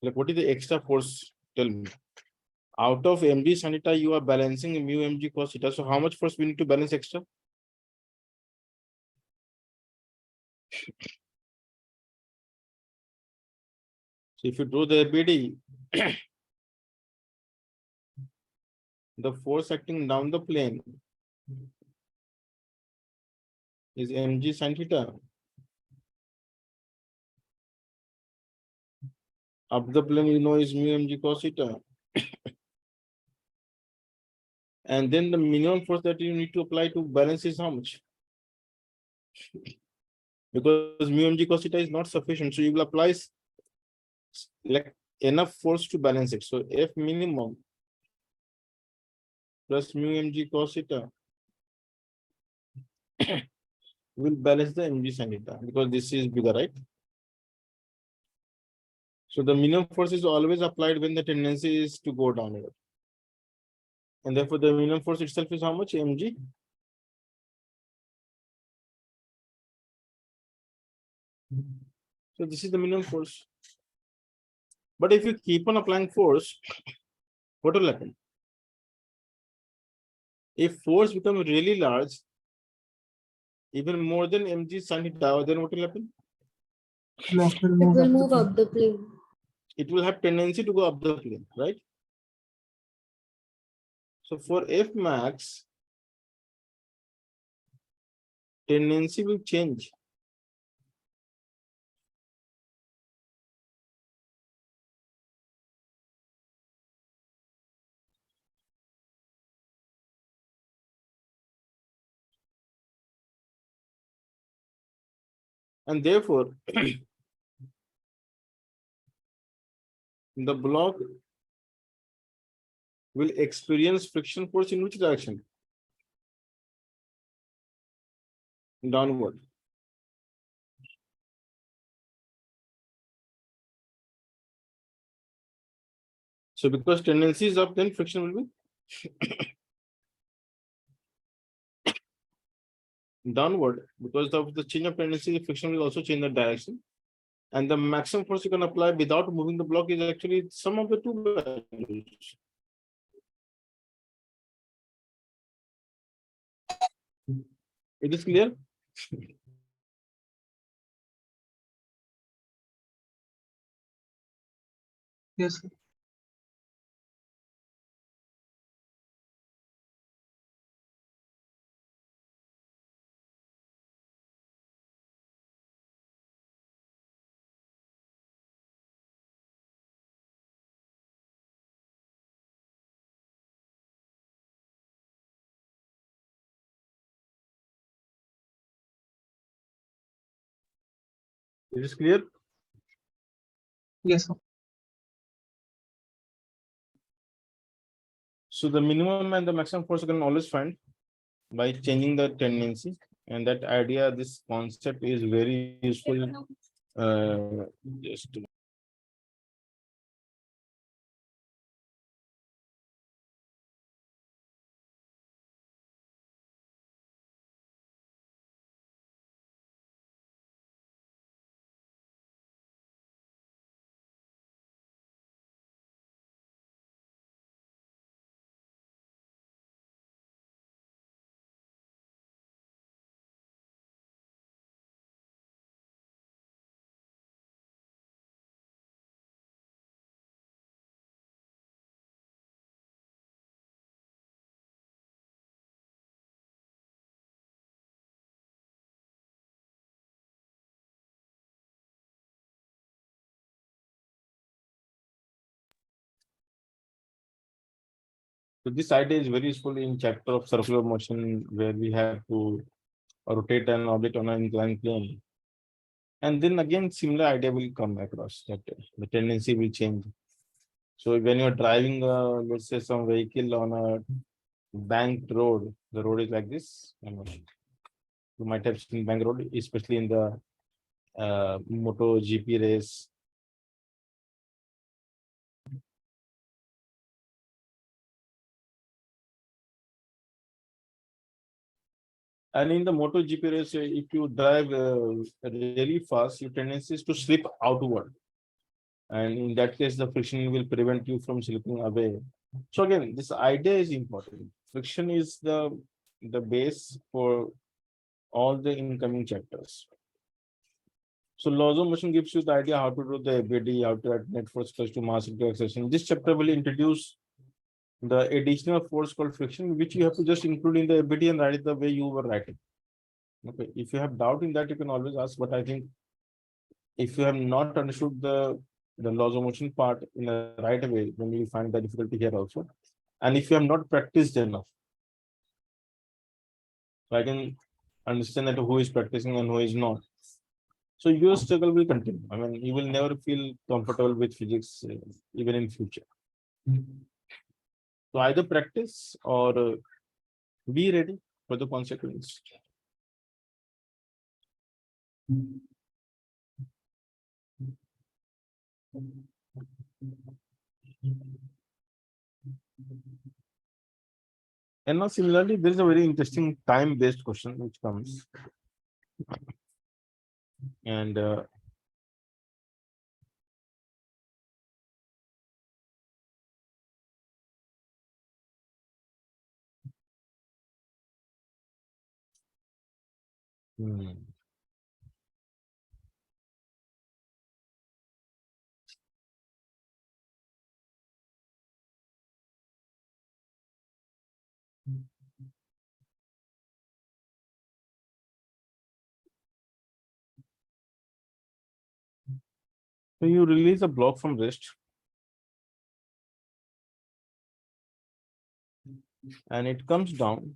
Like what is the extra force? Tell me. Out of mg sin theta, you are balancing mu mg cos theta. So how much force we need to balance extra? So if you draw the ABD, the force acting down the plane is mg sin theta. Up the plane, you know, is mu mg cos theta. And then the minimum force that you need to apply to balance is how much? Because mu mg cos theta is not sufficient, so you will apply like enough force to balance it. So F minimum plus mu mg cos theta will balance the mg sin theta because this is bigger, right? So the minimum force is always applied when the tendency is to go downward. And therefore the minimum force itself is how much? Mg. So this is the minimum force. But if you keep on applying force, what will happen? If force becomes really large, even more than mg sin theta, then what will happen? Block will It move will up. move up the plane. It will have tendency to go up the plane, right? So for F max, tendency will change. And therefore, the block will experience friction force in which direction? Downward. So because tendency is up, then friction will be downward. Because of the change of tendency, the friction will also change the direction. And the maximum force you can apply without moving the block is actually sum of the two values. It is clear? Yes, sir. It is clear? Yes, sir. So the minimum and the maximum force you can always find by changing the tendency. And that idea, this concept is very useful. Just So this idea is very useful in chapter of circular motion where we have to rotate an object on an inclined plane. And then again, similar idea will come across that the tendency will change. So when you're driving, let's say some vehicle on a banked road, the road is like this. You might have seen bank road, especially in the MotoGP race. And in the MotoGP race, if you drive really fast, your tendency is to slip outward. And in that case, the friction will prevent you from slipping away. So again, this idea is important. Friction is the base for all the incoming chapters. So laws of motion gives you the idea how to do the ABD, how to add net force plus to mass into acceleration. This chapter will introduce the additional force called friction, which you have to just include in the ABD and write it the way you were writing. Okay, if you have doubt in that, you can always ask. But I think if you have not understood the laws of motion part in the right way, then you find the difficulty here also. And if you have not practiced enough, so I can understand that who is practicing and who is not. So your struggle will continue. I mean, you will never feel comfortable with physics, even in future. So either practice or be ready for the consequence. And now similarly, there is a very interesting time-based question which comes. And so you release a block from rest and it comes down.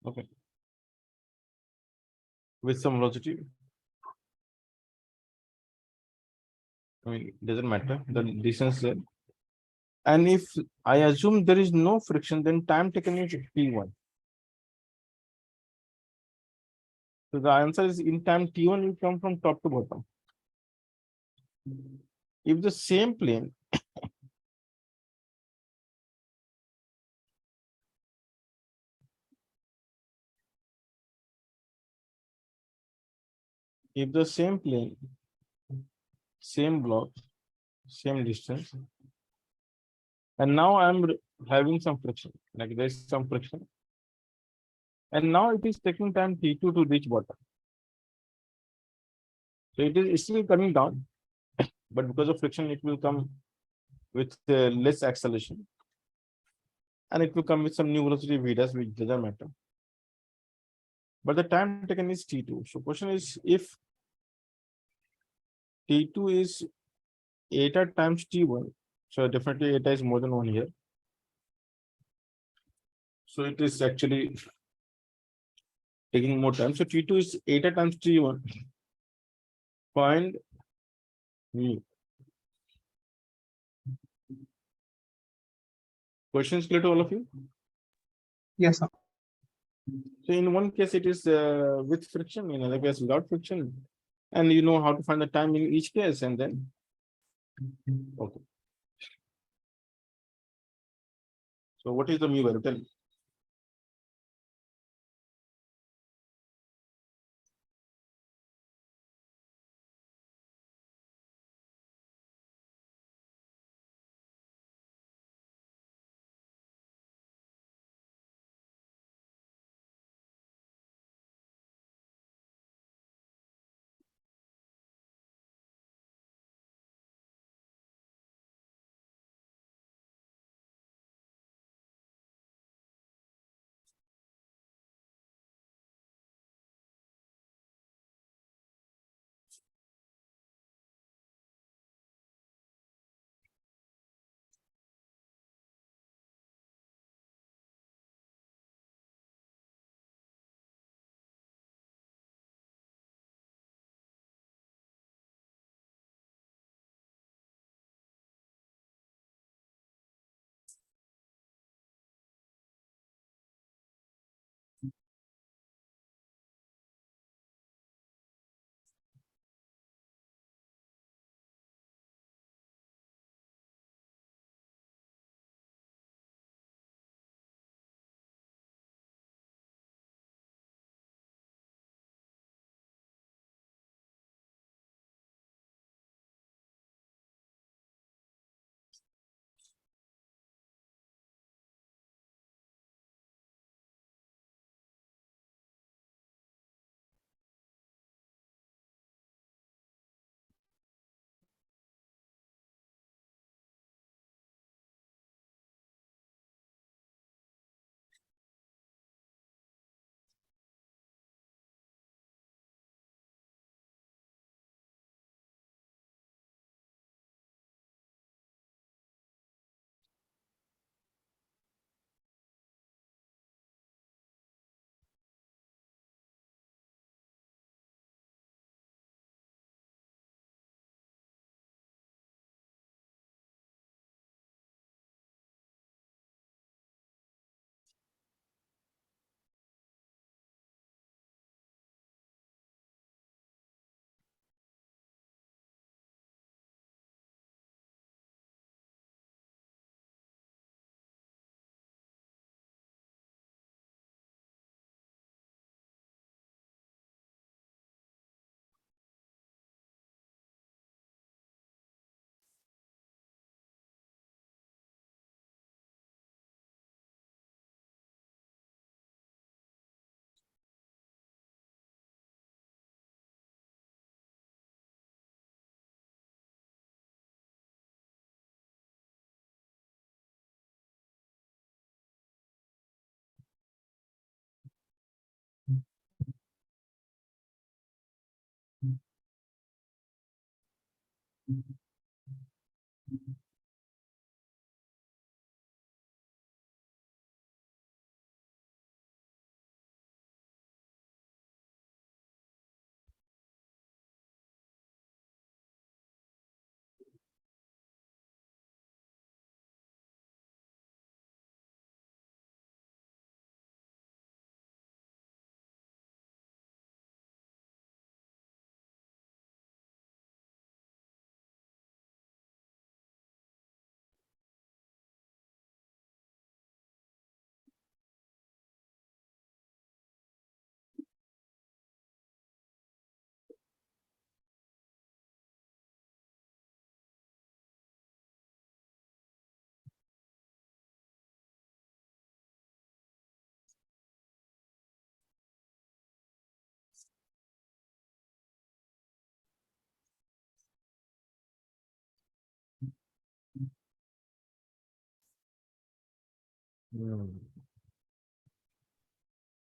Okay. With some velocity. I mean, it doesn't matter the distance there. And if I assume there is no friction, then time taken is T1. So the answer is in time T1 will come from top to bottom. If the same plane same block, same distance, and now I'm having some friction, like there's some friction. And now it is taking time T2 to reach bottom. So it is still coming down, but because of friction, it will come with less acceleration. And it will come with some new velocity v dash, which doesn't matter. But the time taken is T2. So question is, if T2 is eta times T1, so definitely eta is more than 1 here. So it is actually taking more time. So T2 is eta times T1. Find mu. Questions clear to all of you? Yes, sir. So in one case, it is with friction, in another case without friction. And you know how to find the time in each case, and then okay. So what is the mu value? Tell me.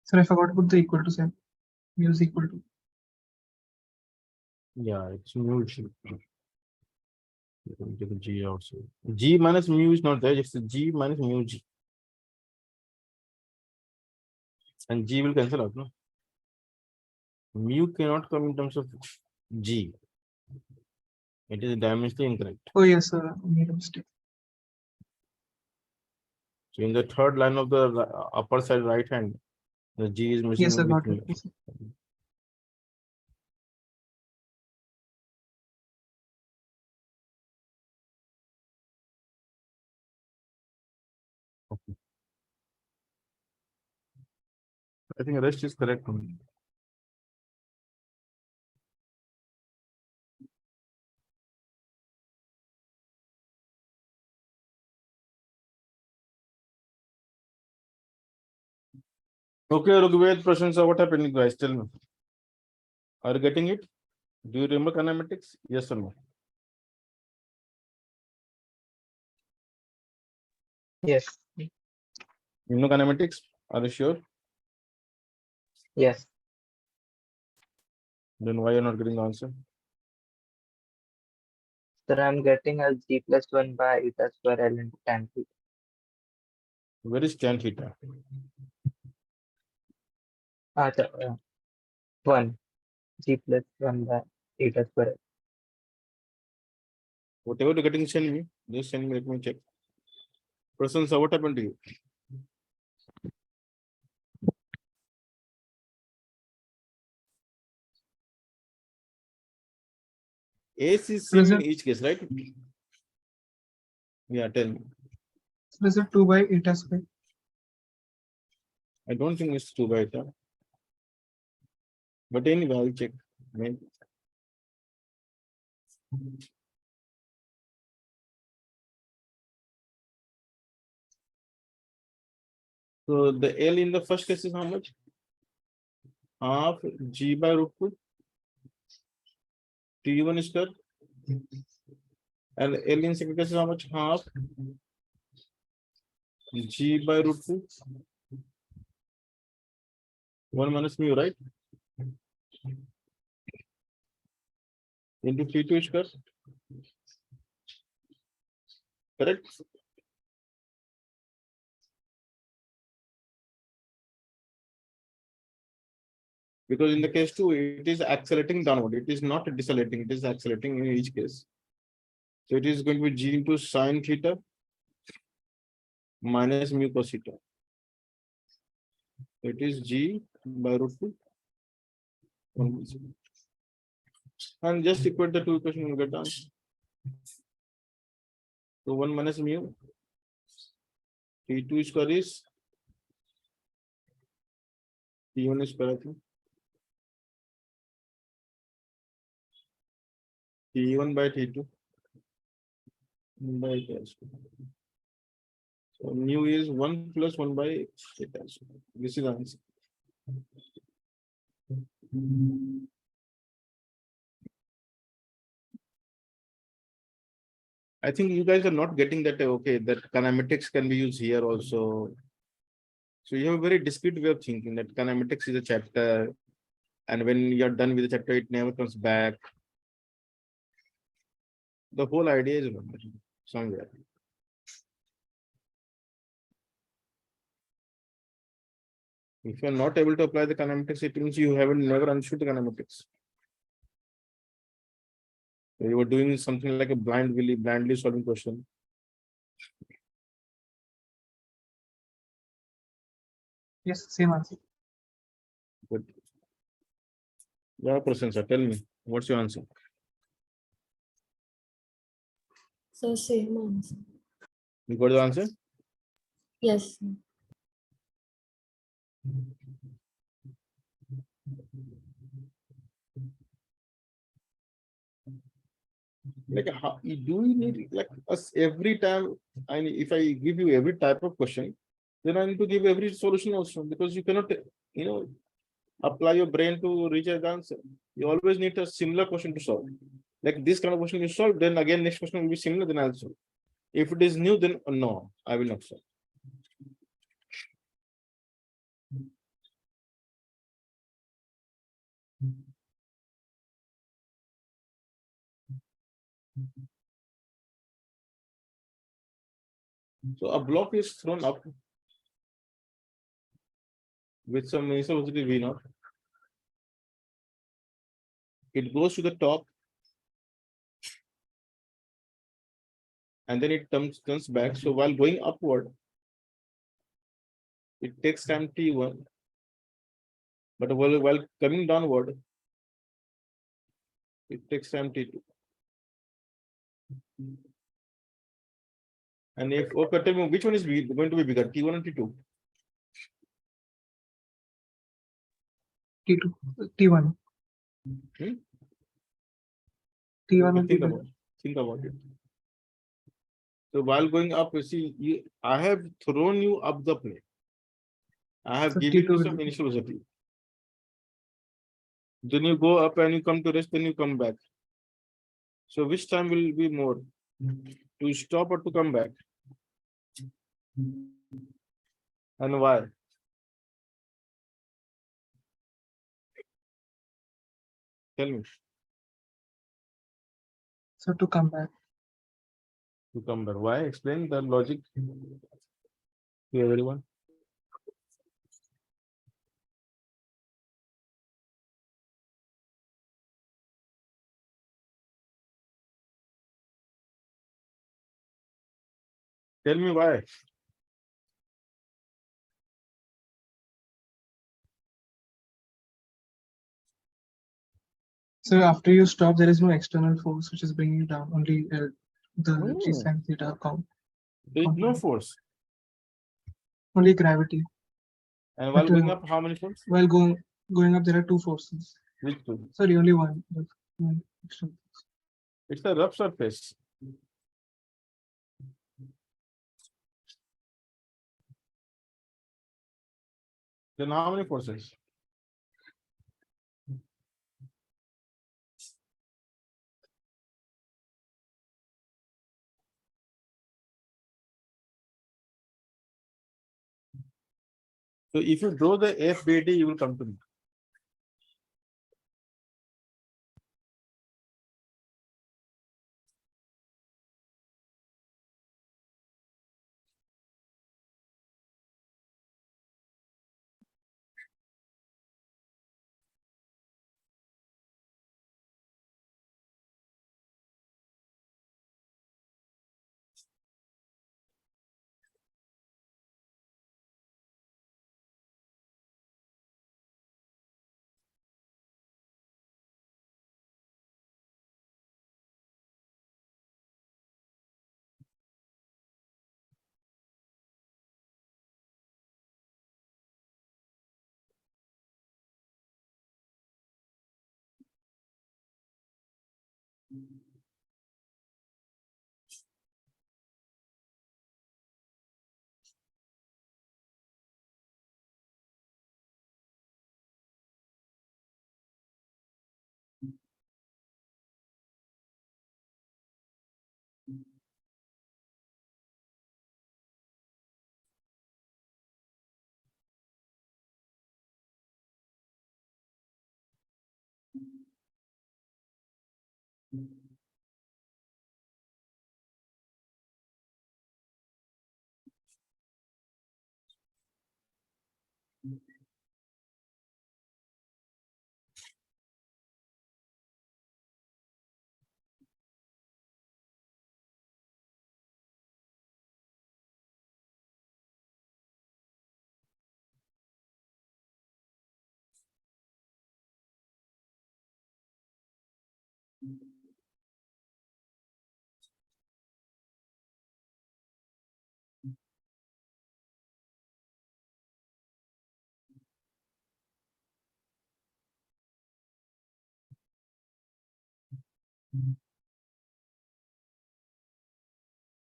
Sir, I forgot to put the equal to sign. Mu is equal to. Yeah, it's mu G. You can take G also. G minus mu is not there, it's G minus mu G. And G will cancel out, no? Mu cannot come in terms of G. It is dimensionally incorrect. Oh yes, sir. I made a mistake. So in the third line of the upper side right hand, the G is missing. Yes, I with got mu. it. Yes, sir. I think the rest is correct. Okay, Rugved, Prashansa, what happened, guys? Tell me. Are you getting it? Do you remember kinematics? Yes or no? Yes. You know kinematics? Are you sure? Yes. Then why you're not getting the answer? Sir, I'm getting as G plus 1 by eta square L into tan theta. Where is tan theta? Sir, 1. G plus 1 by eta square L. Whatever you're getting, send me. Just send me, let me check. Prashansa, what happened to you? Ace is same in Result. each case, right? Yeah, tell me. So is it 2 by eta square? I don't think it's 2 by eta. But anyway, I'll check. Maybe. So the L in the first case is how much? Half G by root 2 T1 square. And L in second case is how much? Half G by root 2 1 minus mu, right? Into T2 square. Correct? Because in the case 2, it is accelerating downward. It is not decelerating, it is accelerating in each case. So it is going to be G into sine theta minus mu cos theta. It is G by root 2. And just equate the two equations, you get the answer. So 1 minus mu T2 square is T1 square, I think. T1 by T2 by theta square. So mu is 1 plus 1 by theta square. This is the answer. I think you guys are not getting that, okay, that kinematics can be used here also. So you have a very discrete way of thinking that kinematics is a chapter, and when you're done with the chapter, it never comes back. The whole idea is somewhere. If you are not able to apply the kinematics, it means you haven't never understood the kinematics. You were doing something like a blindly solving question. Yes, same answer. Good. Yeah, person, sir. Tell me, what's your answer? So same answer. You got the answer? Yes. Like, how do you need like us every time? If I give you every type of question, then I need to give every solution also, because you cannot, you know, apply your brain to reach an answer. You always need a similar question to solve. Like this kind of question you solve, then again next question will be similar, then I'll solve. If it is new, then no, I will not solve. So a block is thrown up with some initial velocity v0. It goes to the top, and then it turns back. So while going upward, it takes time t1, but while coming downward, it takes time t2. And if, okay, tell me which one is going to be bigger, t1 or t2? T2, T1. Hmm? T1 Okay, will be think about it. So while going up, you see, I have thrown you up the plane. I have So given T2 you will some be initial velocity. Then you go up and you come to rest, then you come back. So which time will be more? To stop or to come back? And why? Tell me. so to come back. To come back. Why? Explain the logic to everyone. Tell me why. So after you stop, there is no external force which is bringing you down. Only the G sin theta count. There is no force. Only gravity. And while But, going up, how many forces? While going up, there are two forces. Which two? Sorry, only one. One external force. It's a rough surface. Then how many forces? So if you draw the FBD, you will come to me.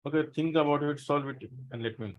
Okay, think about it, solve it, and let me know.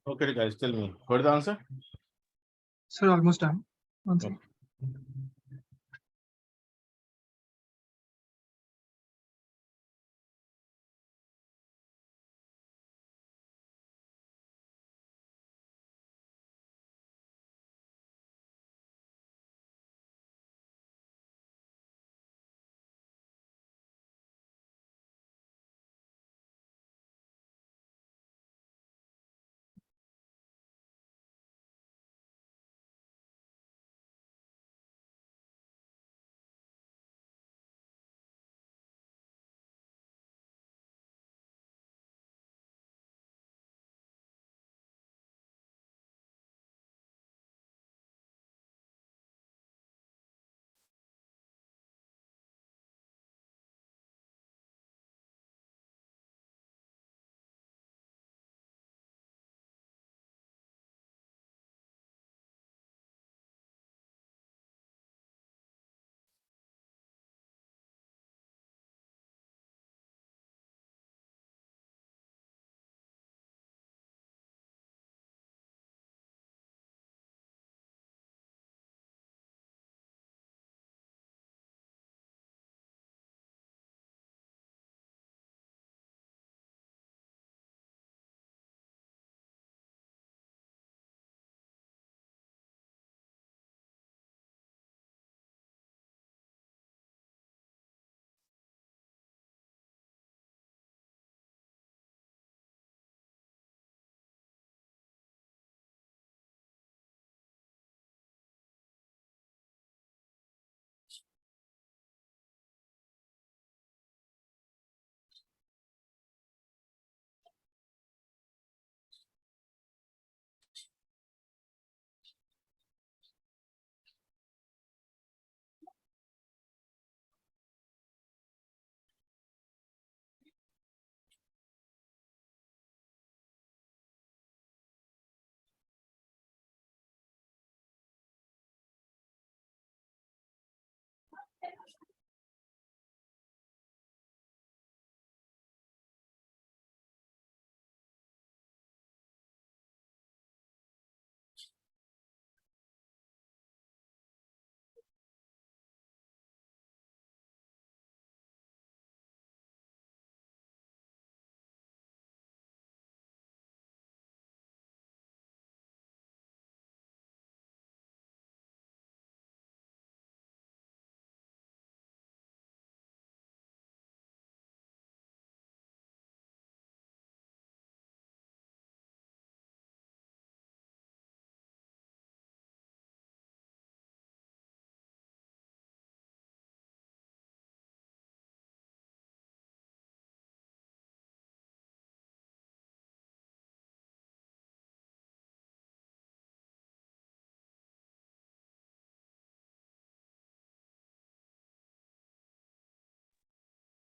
Okay, guys, tell me. Got the answer? Sir, almost done. One second.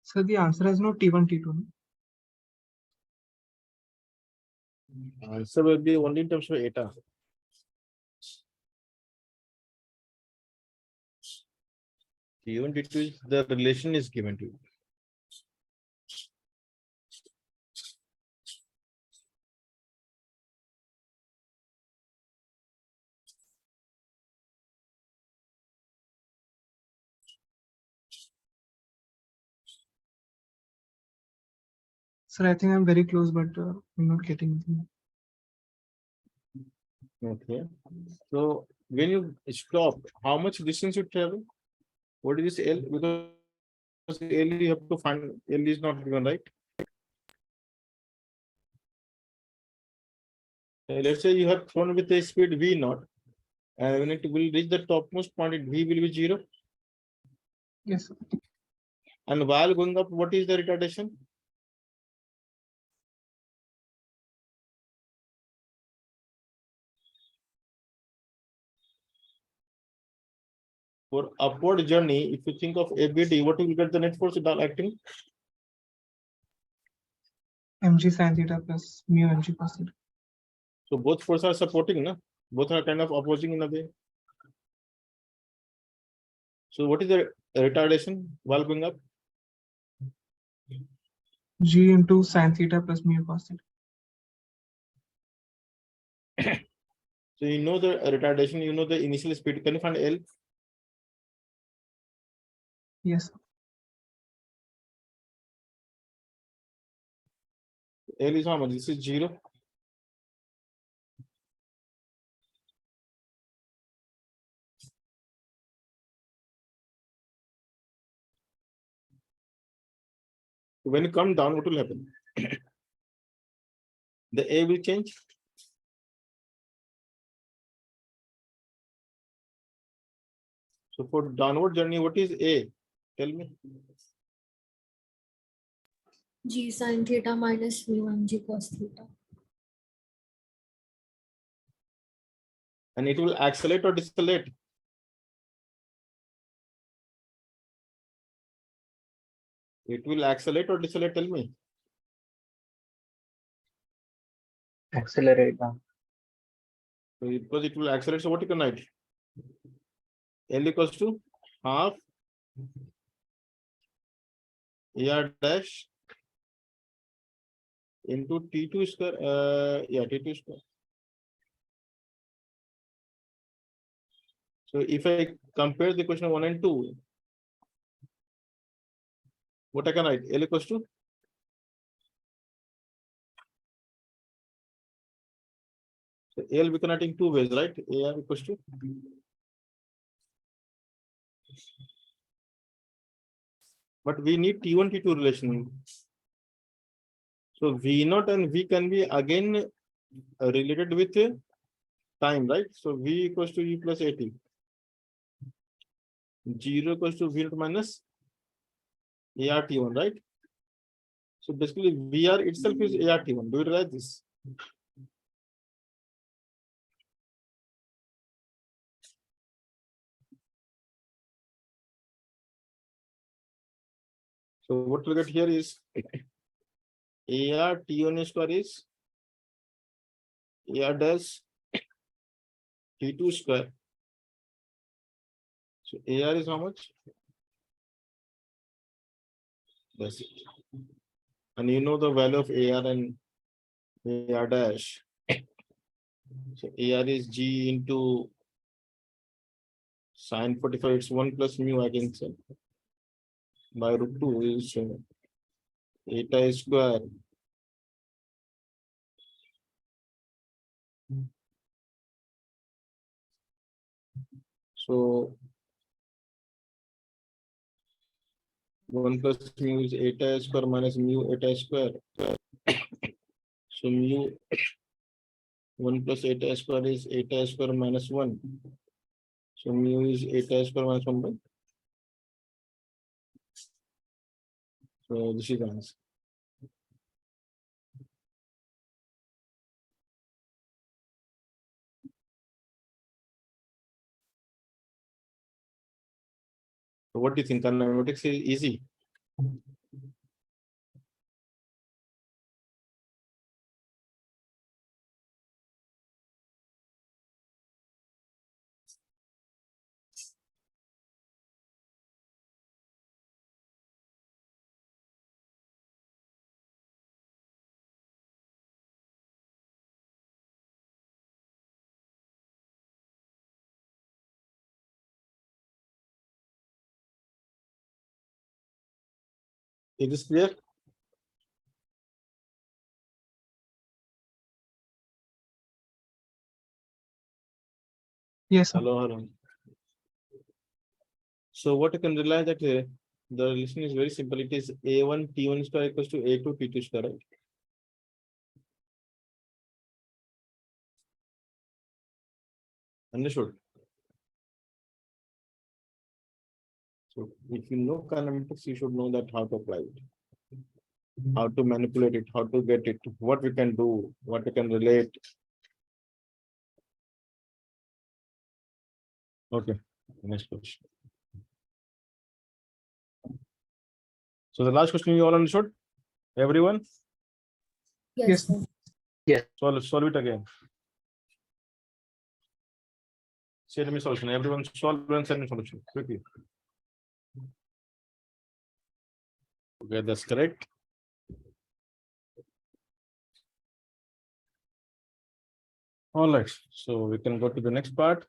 So the answer has no T1, T2. No? Answer will be only in terms of eta. T1, T2 is the relation is given to you. Sir, I think I'm very close, but I'm not getting it. Okay. So when you stop, how much distance you travel? What is this L? Because L you have to find, L is not given, right? Let's say you have thrown with a speed V naught, and when it will reach the topmost point, V will be 0. Yes, sir. And while going up, what is the retardation? For upward journey, if you think of ABD, what will get the net force without acting? mg sin theta plus mu mg cos theta. So both forces are supporting, no? Both are kind of opposing in a way. So what is the retardation while going up? G into sin theta plus mu cos theta. So you know the retardation, you know the initial speed. Can you find L? Yes, sir. L is how much? This is 0. When you come down, what will happen? The A will change. So for downward journey, what is A? Tell me. G sin theta minus mu mg cos theta. And it will accelerate or decelerate? It will accelerate or decelerate, tell me. Accelerate down. So because it will accelerate, so what you can write? L equals to half AR dash into T2 square, T2 square. So if I compare the question 1 and 2, what I can write? L equals to? So L we can write in two ways, right? AR equals to? But we need T1, T2 relation. So V naught and V can be again related with time, right? So V equals to E plus AT. 0 equals to V naught minus ART1, right? So basically VR itself is ART1. Do you realize this? So what we'll get here is ART1 square is AR dash T2 square. So AR is how much? That's it. And you know the value of AR and AR dash. So AR is G into sin 45, it's 1 plus mu, I can say. By root 2 is eta square. So 1 plus mu is eta square minus mu eta square. So mu 1 plus eta square is eta square minus 1. So mu is eta square minus 1 by. So this is the answer. So what do you think? Kinematics is easy. Is this clear? Yes, sir. Hello. So what you can realize that the relation is very simple. It is A1 T1 square equals to A2 T2 square, right? Understood? So if you know kinematics, you should know that how to apply it, how to manipulate it, how to get it, what we can do, what we can relate. Okay, next question. So the last question you all understood? Everyone? Yes, sir. Solve it again. Send me solution. Everyone solve and send me solution quickly. Okay, that's correct. All right, so we can go to the next part.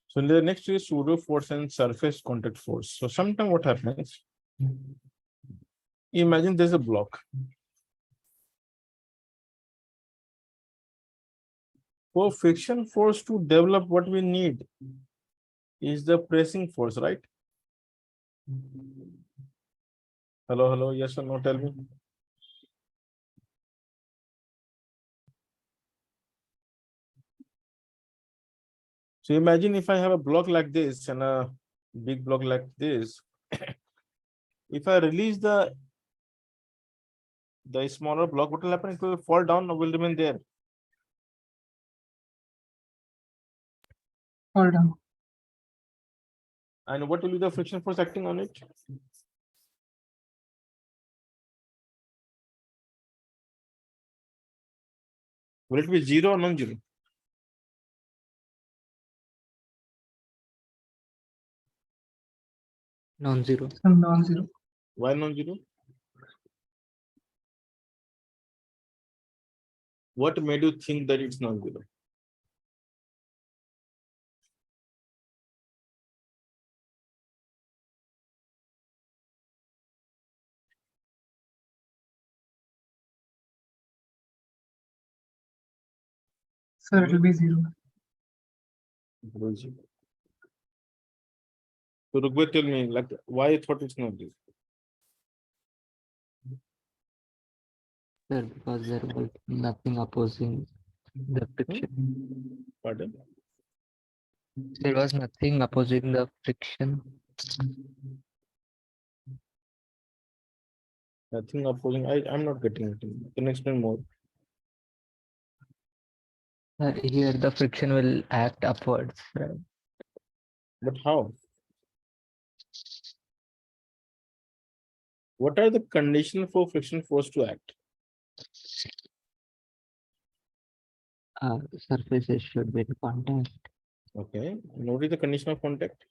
So the next is pseudo force and surface contact force. So sometimes what happens? Imagine there's a block. For friction force to develop, what we need is the pressing force, right? Hello, yes or no, tell me. So imagine if I have a block like this and a big block like this. If I release the smaller block, what will happen? It will fall down or will remain there? Hold on. And what will be the friction force acting on it? Will it be zero or non-zero? Non-zero. Non-zero. Why non-zero? What made you think that it's non-zero? Sir, it will be 0. So Rugve, tell me, like, why you thought it's not zero? Sir, because there was nothing opposing the friction. Pardon? There was nothing opposing the friction. Nothing opposing. I'm not getting it. Can you explain more? Here the friction will act upwards, right? But how? What are the conditions for friction force to act? Surfaces should be in contact. Okay. What is the condition of contact?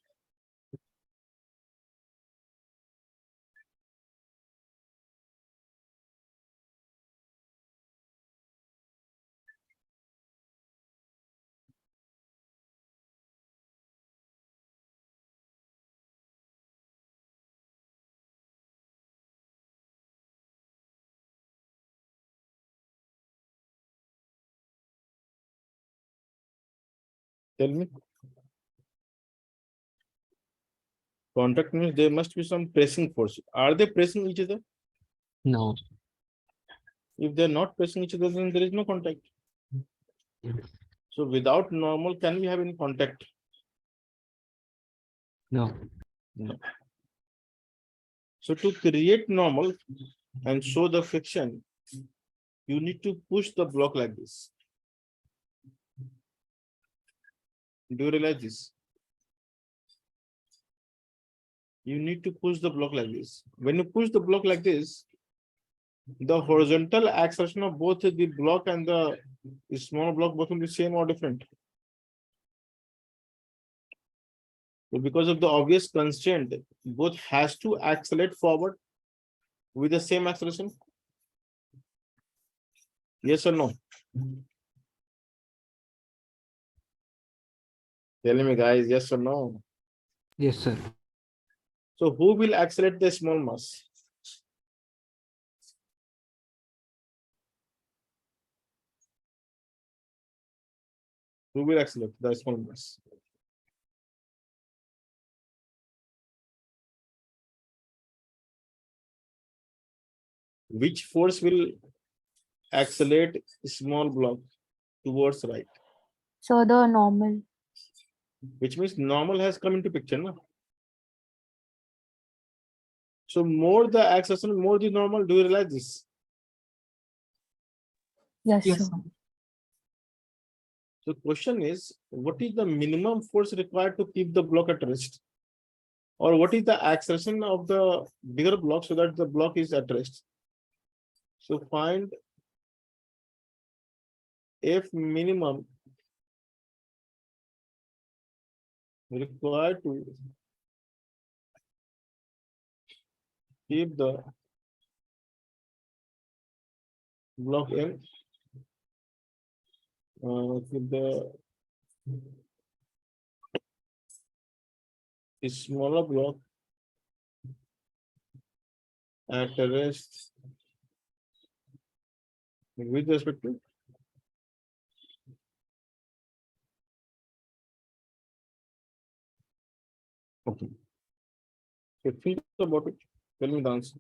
Tell me. Contact means there must be some pressing force. Are they pressing each other? No. If they're not pressing each other, then there is no contact. So without normal, can we have any contact? No. No. So to create normal and show the friction, you need to push the block like this. Do you realize this? You need to push the block like this. When you push the block like this, the horizontal acceleration of both the block and the small block both will be same or different. So because of the obvious constraint, both has to accelerate forward with the same acceleration. Yes or no? Tell me, guys, yes or no? Yes, sir. So who will accelerate the small mass? Who will accelerate the small mass? Which force will accelerate small block towards right? So the normal. Which means normal has come into picture, no? So more the acceleration, more the normal. Do you realize this? Yes, Yes, sir. sir. So question is, what is the minimum force required to keep the block at rest? Or what is the acceleration of the bigger block so that the block is at rest? So find F minimum required to keep the block M, keep the smaller block at rest with respect to okay. So think about it. Tell me the answer.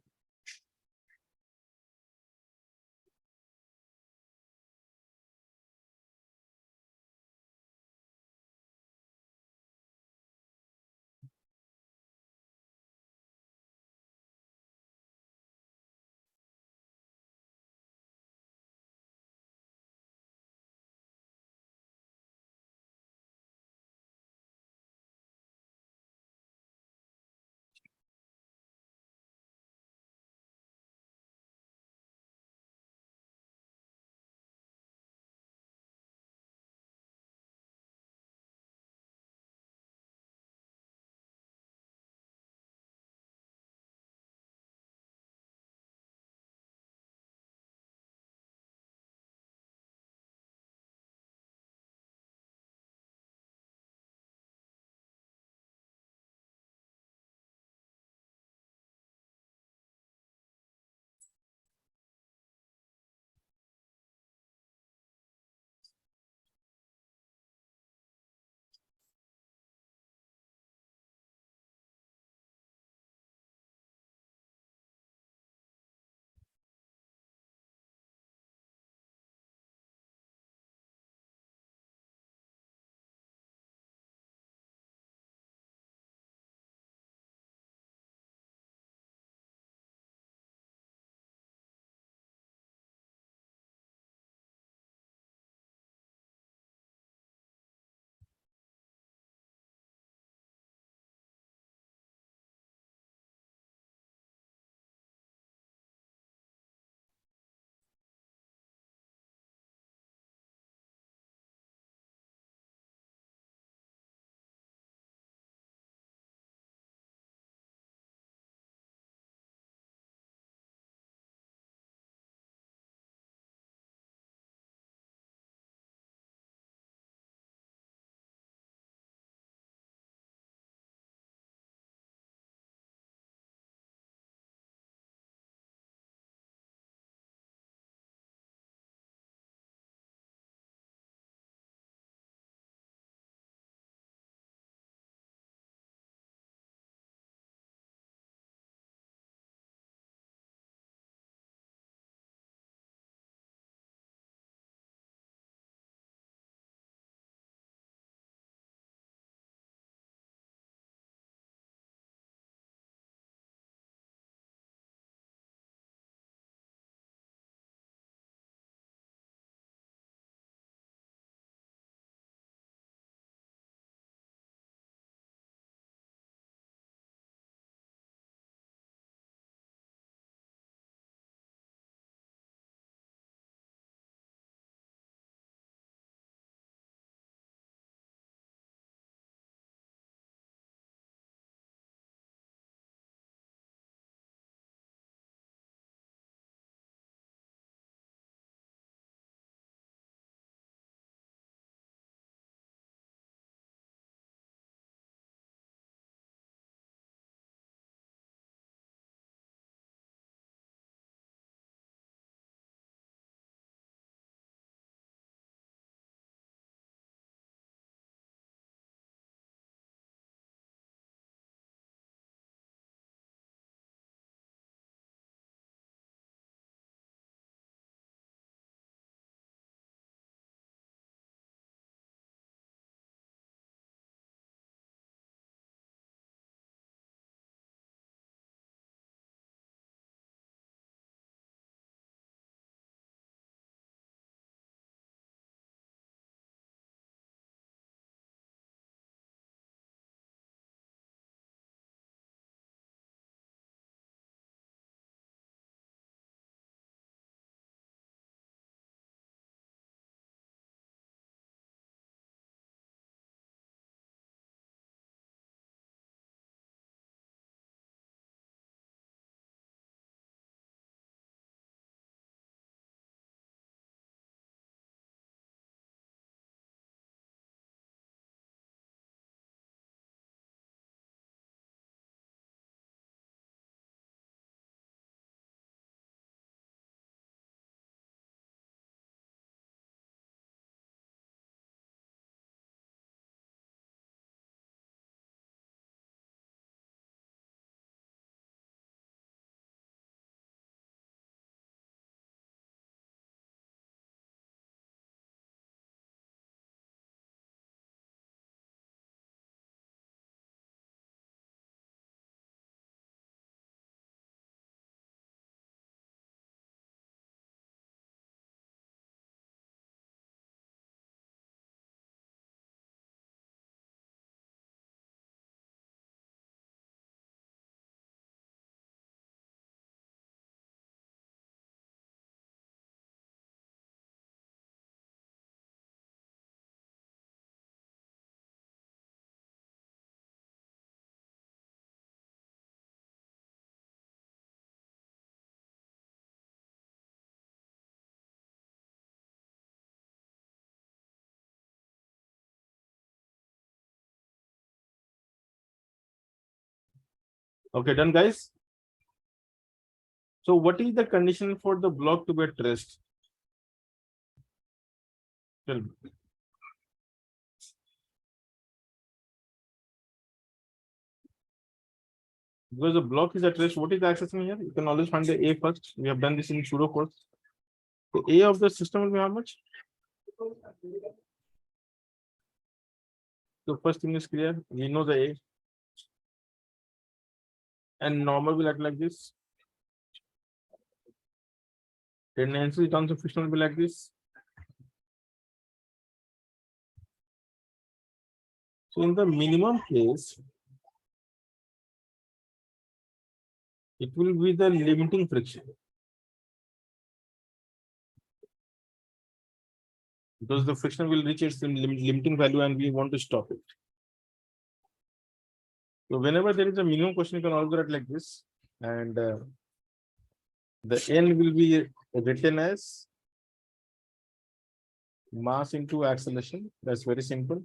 Okay, done, guys. So what is the condition for the block to be at rest? Tell me. Because the block is at rest, what is the access in here? You can always find the A first. We have done this in pseudo course. The A of the system will be how much? The first thing is clear. We know the A. And normal will act like this. Tendency terms of friction will be like this. So in the minimum case, it will be the limiting friction. Because the friction will reach its limiting value and we want to stop it. So whenever there is a minimum question, you can always write like this. And the N will be written as mass into acceleration. That's very simple.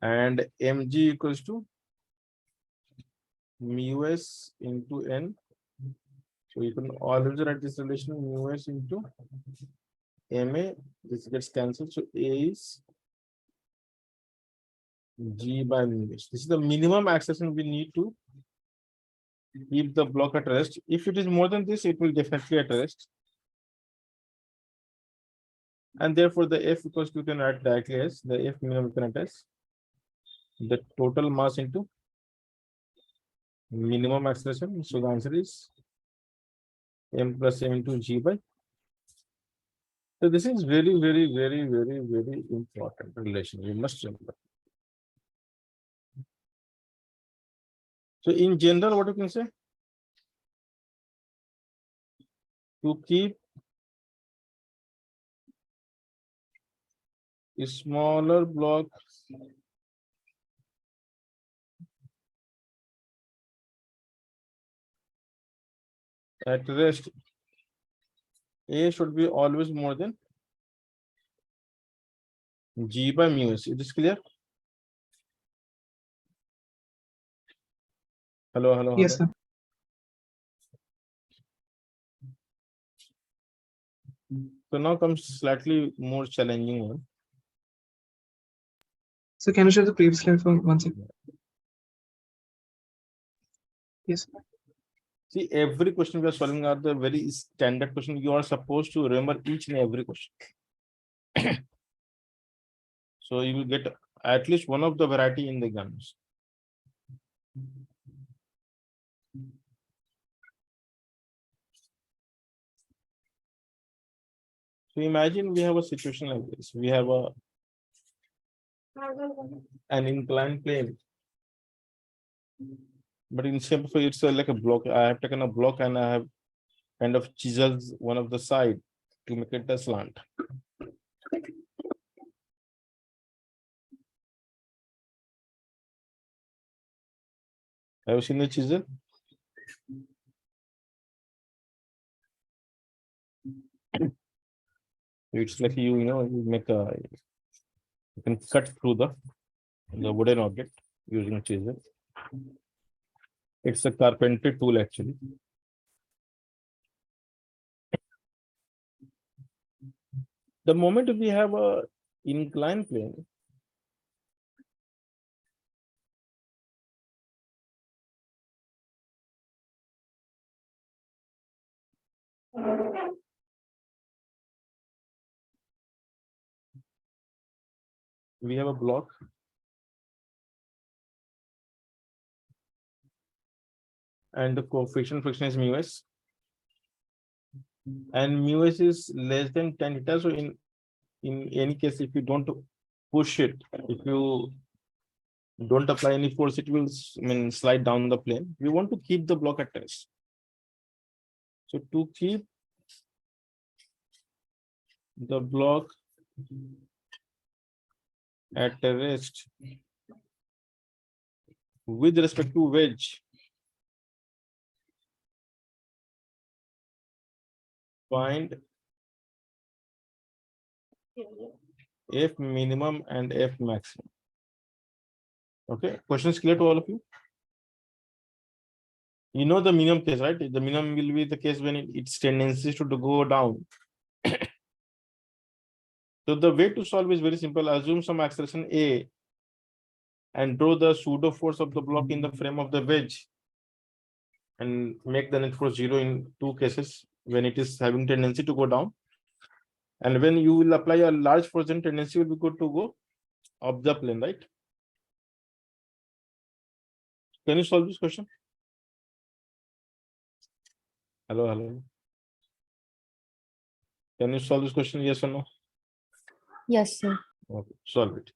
And mg equals to mu s into n. So you can always write this relation mu s into ma. This gets cancelled. So A is g by mu s. This is the minimum acceleration we need to keep the block at rest. If it is more than this, it will definitely at rest. And therefore the F equals to, you can write directly as the F minimum you can write as the total mass into minimum acceleration. So the answer is m plus m into g by. So this is very important relation. You must remember. So in general, what you can say? To keep a smaller block at rest, A should be always more than G by mu s. Is this clear? Hello. Yes, sir. So now comes slightly more challenging one. So can you show the previous slide for 1 second? Yes. See, every question we are solving are the very standard question. You are supposed to remember each and every question. So you will get at least one of the variety in the exams. So imagine we have a situation like this. We have an inclined plane. But instead of it's like a block, I have taken a block and I have kind of chiseled one of the side to make it a slant. Have you seen the chisel? It's like you make a, you can cut through the wooden object using a chisel. It's a carpentry tool actually. The moment we have a inclined plane, we have a block and the coefficient friction is mu s, and mu s is less than 10 theta. So in any case, if you don't push it, if you don't apply any force, it will slide down the plane. We want to keep the block at rest. So to keep the block at rest with respect to wedge, find F minimum and F maximum. Okay, questions clear to all of you? You know the minimum case, right? The minimum will be the case when its tendency to go down. So the way to solve is very simple. Assume some acceleration A and draw the pseudo force of the block in the frame of the wedge and make the net force 0 in two cases when it is having tendency to go down. And when you will apply a large force, then tendency will be good to go up the plane, right? Can you solve this question? Hello, hello. Can you solve this question? Yes or no? Yes, sir. Okay, solve it.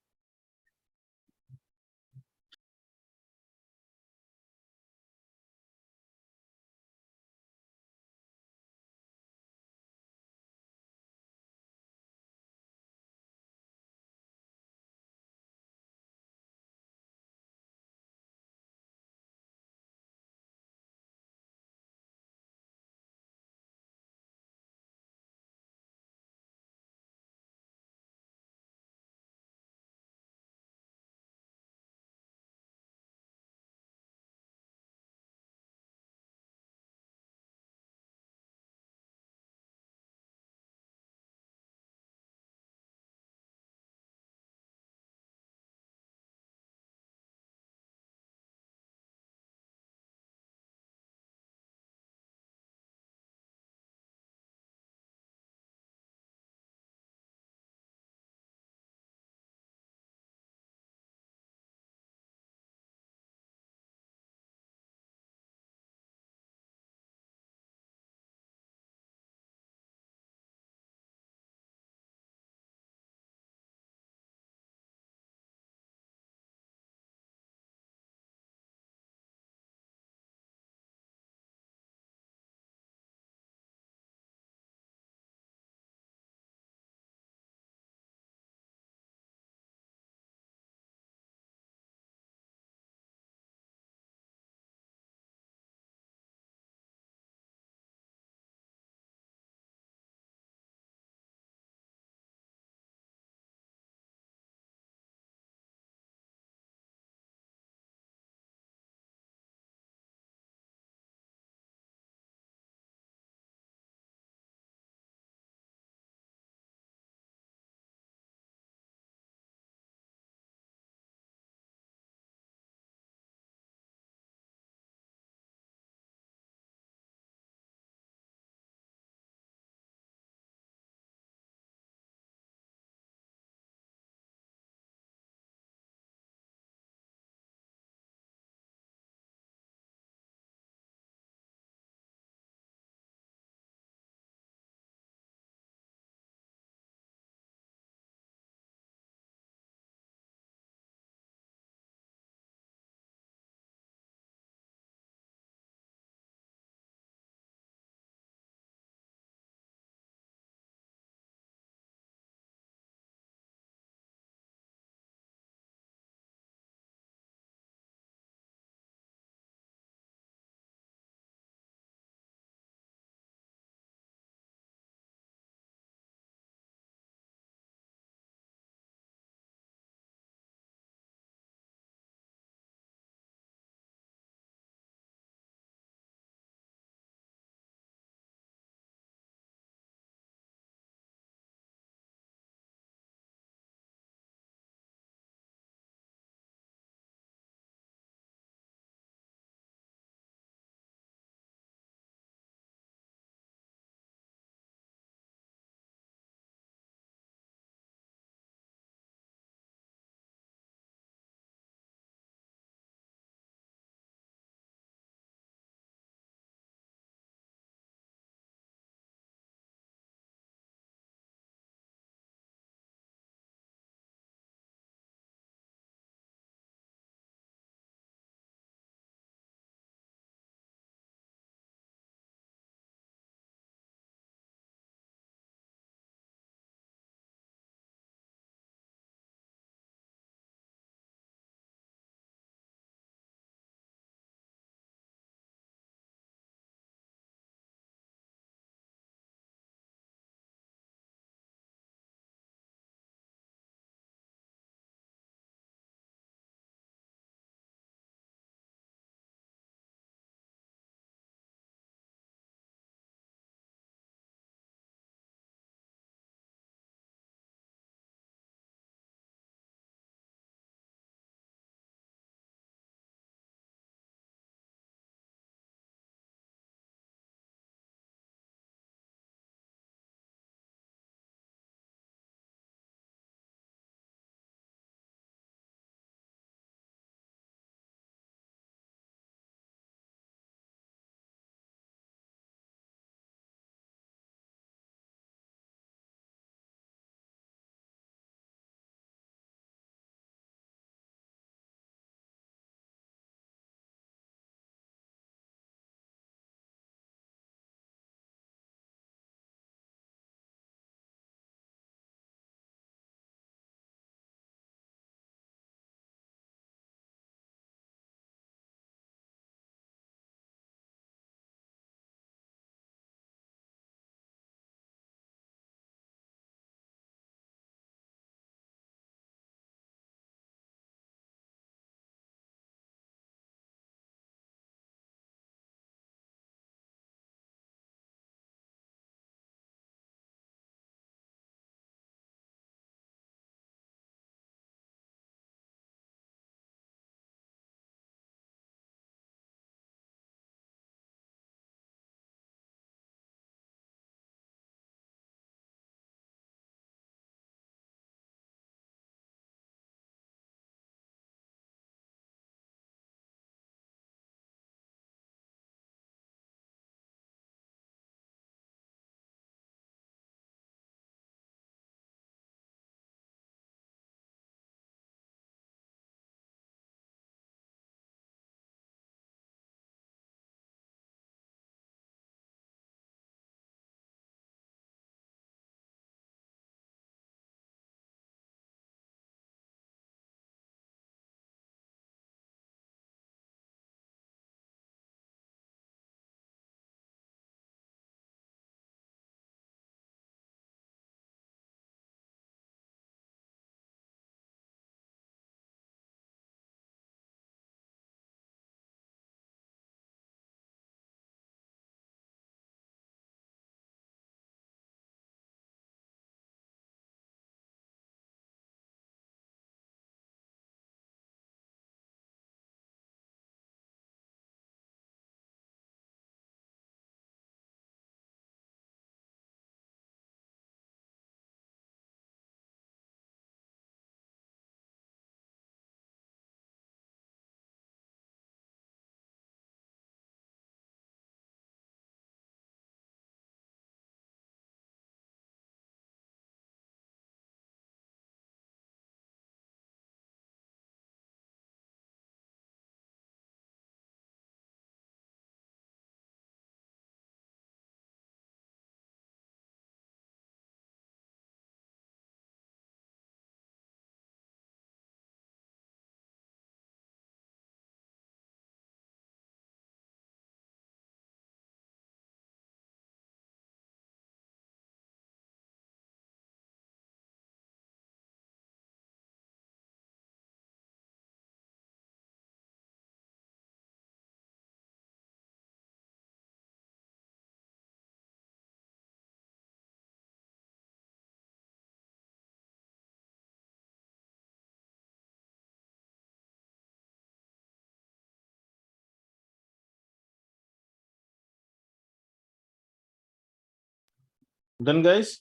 Done, guys?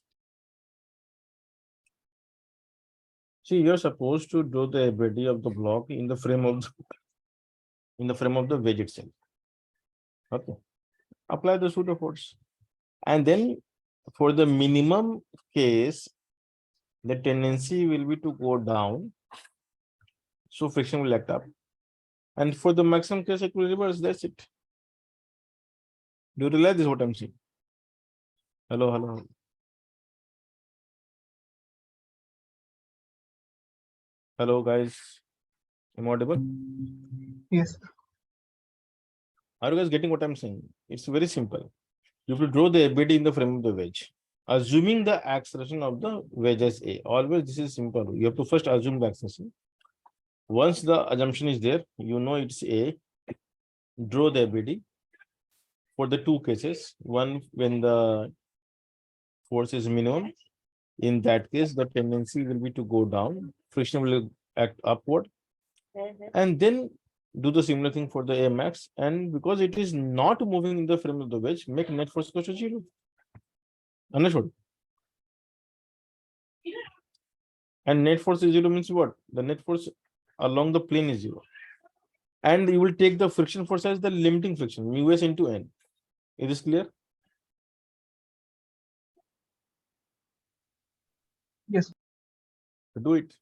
See, you're supposed to draw the ability of the block in the frame of the wedge itself. Okay. Apply the pseudo force. And then for the minimum case, the tendency will be to go down. So friction will act up. And for the maximum case, it will reverse. That's it. Do you realize this what I'm saying? Hello, hello. Hello, guys. Am I audible? Yes. Are you guys getting what I'm saying? It's very simple. You have to draw the ability in the frame of the wedge. Assuming the acceleration of the wedge as A. Always this is simple. You have to first assume the acceleration. Once the assumption is there, you know it's A. Draw the ability for the two cases. One, when the force is minimum. In that case, the tendency will be to go down. Friction will act upward. And then do the similar thing for the A max. And because it is not moving in the frame of the wedge, make net force equal to 0. Understood? And net force is 0 means what? The net force along the plane is 0. And you will take the friction force as the limiting friction, mu s into n. Is this clear? Yes. Do it.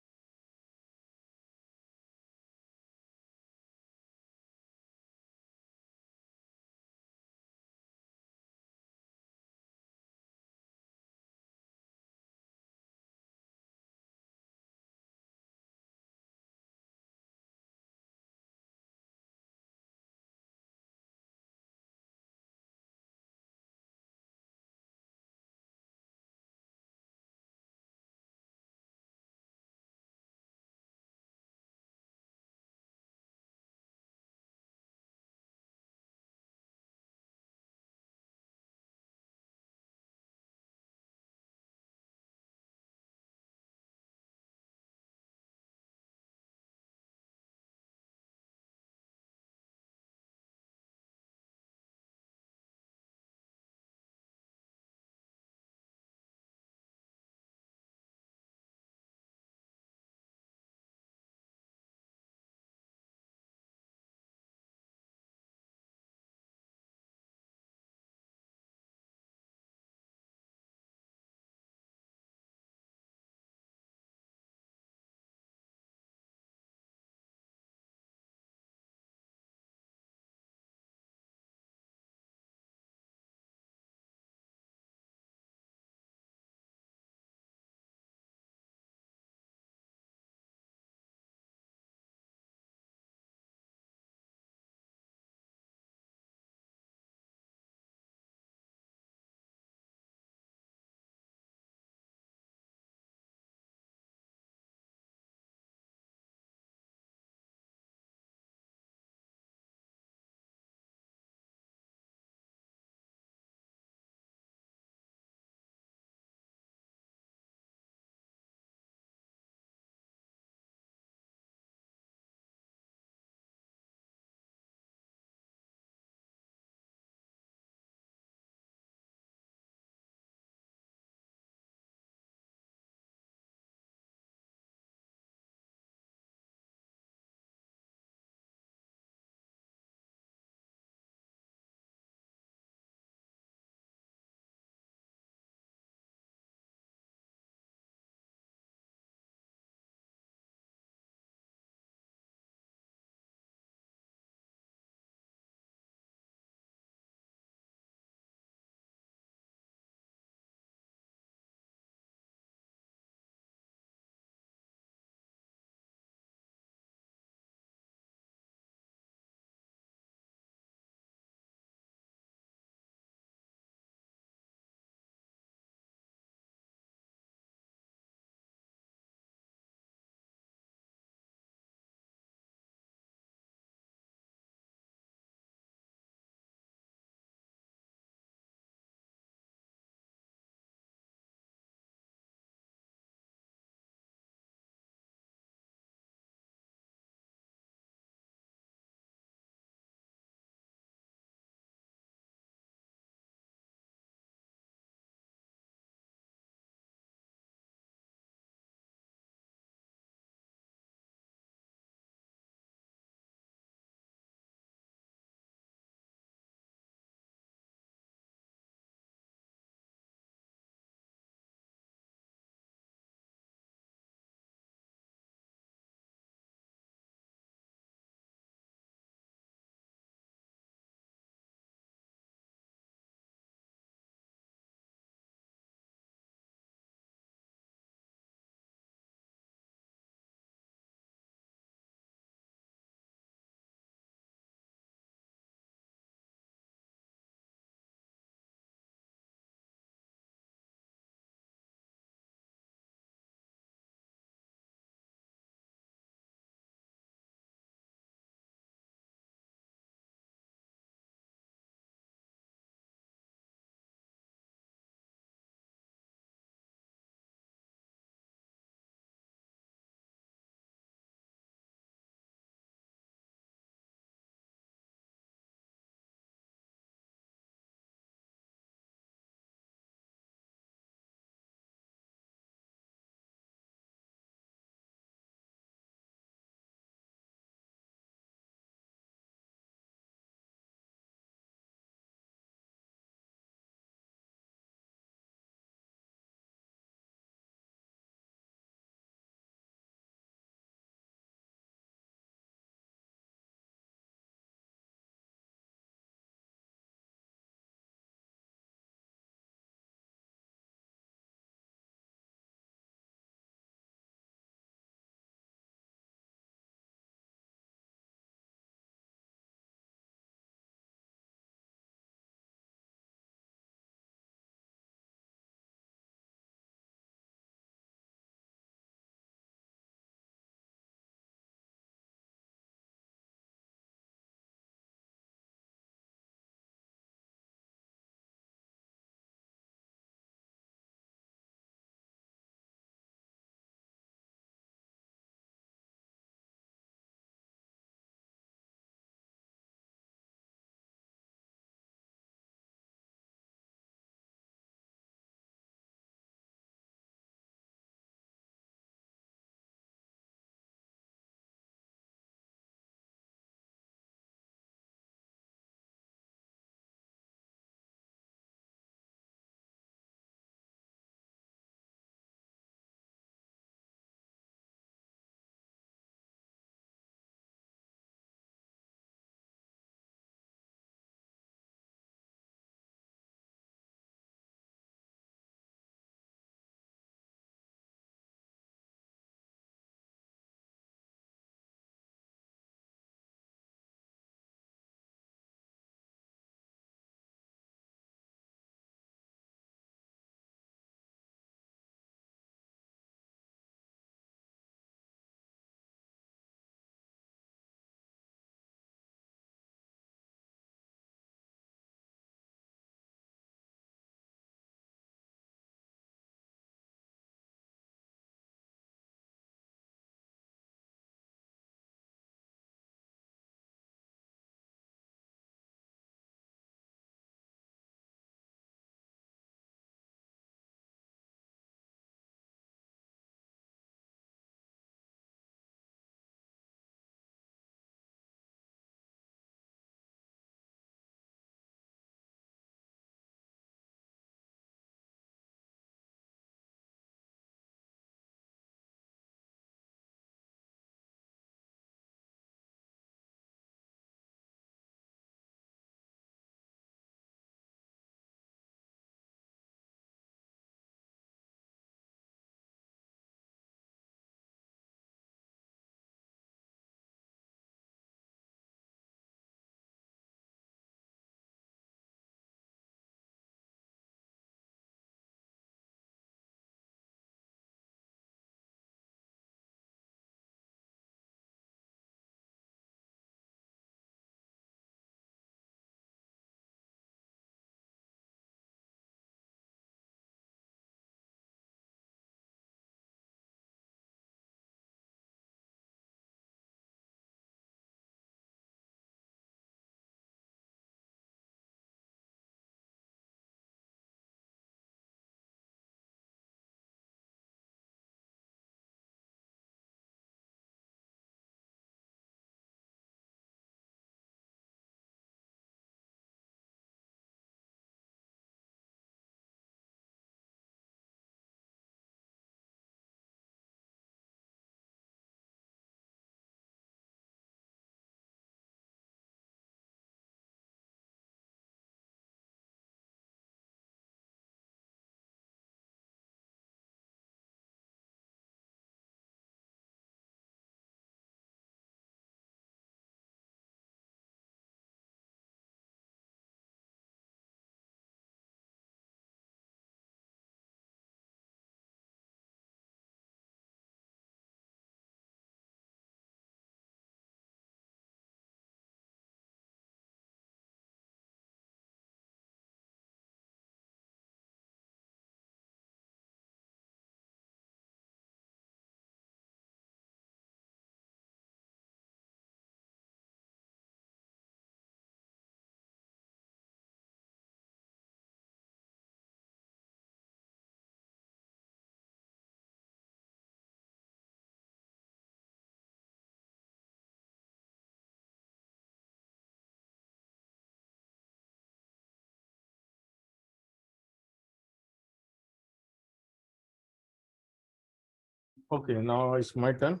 Okay, now it's my turn.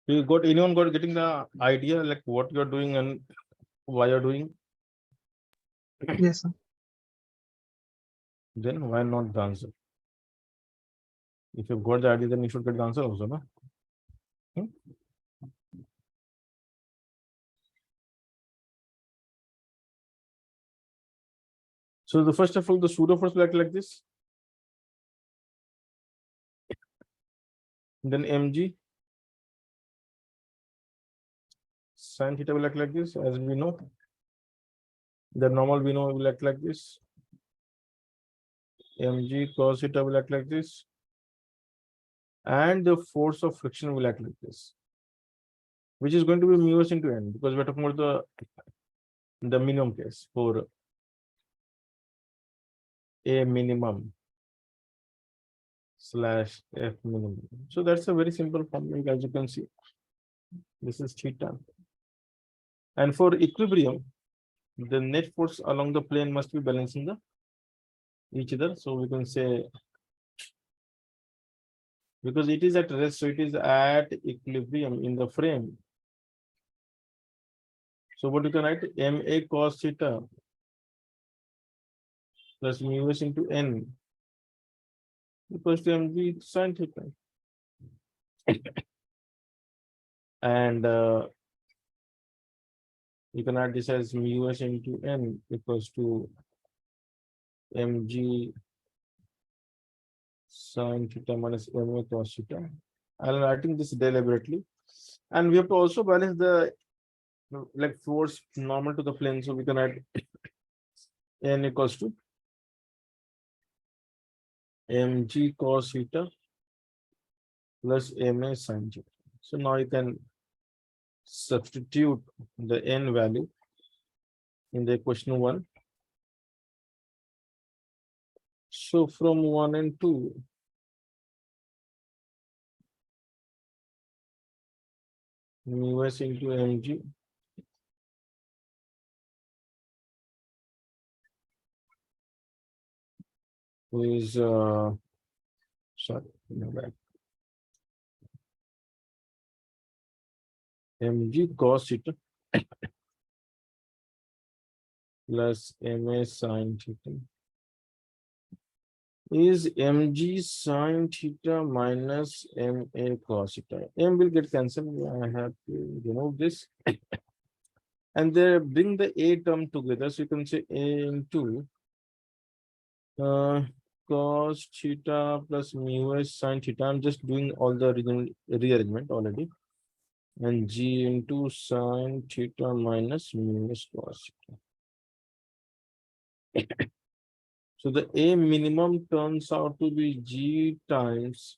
You got anyone got getting the idea like what you're doing and why you're doing? Yes, sir. Then why not the answer? If you've got the idea, then you should get the answer also, no? Hmm? So the first of all, the pseudo force will act like this. Then mg sin theta will act like this, as we know. The normal we know will act like this. Mg cos theta will act like this. And the force of friction will act like this, which is going to be mu s into n, because we're talking about the minimum case for a minimum slash f minimum. So that's a very simple formula, as you can see. This is theta. And for equilibrium, the net force along the plane must be balancing each other. So we can say, because it is at rest, so it is at equilibrium in the frame. So what you can write, ma cos theta plus mu s into n equals to mg sin theta. And you can add this as mu s into n equals to mg sin theta minus ma cos theta. I'm writing this deliberately. And we have to also balance the like force normal to the plane. So we can add n equals to mg cos theta plus ma sin theta. So now you can substitute the n value in the equation 1. So from 1 and 2, mu s into mg is sorry, no back. Mg cos theta plus ma sin theta is mg sin theta minus ma cos theta. M will get cancelled. I have to remove this. And they bring the a term together. So you can say a into cos theta plus mu s sin theta. I'm just doing all the rearrangement already. And g into sin theta minus mu s cos theta. So the a minimum turns out to be g times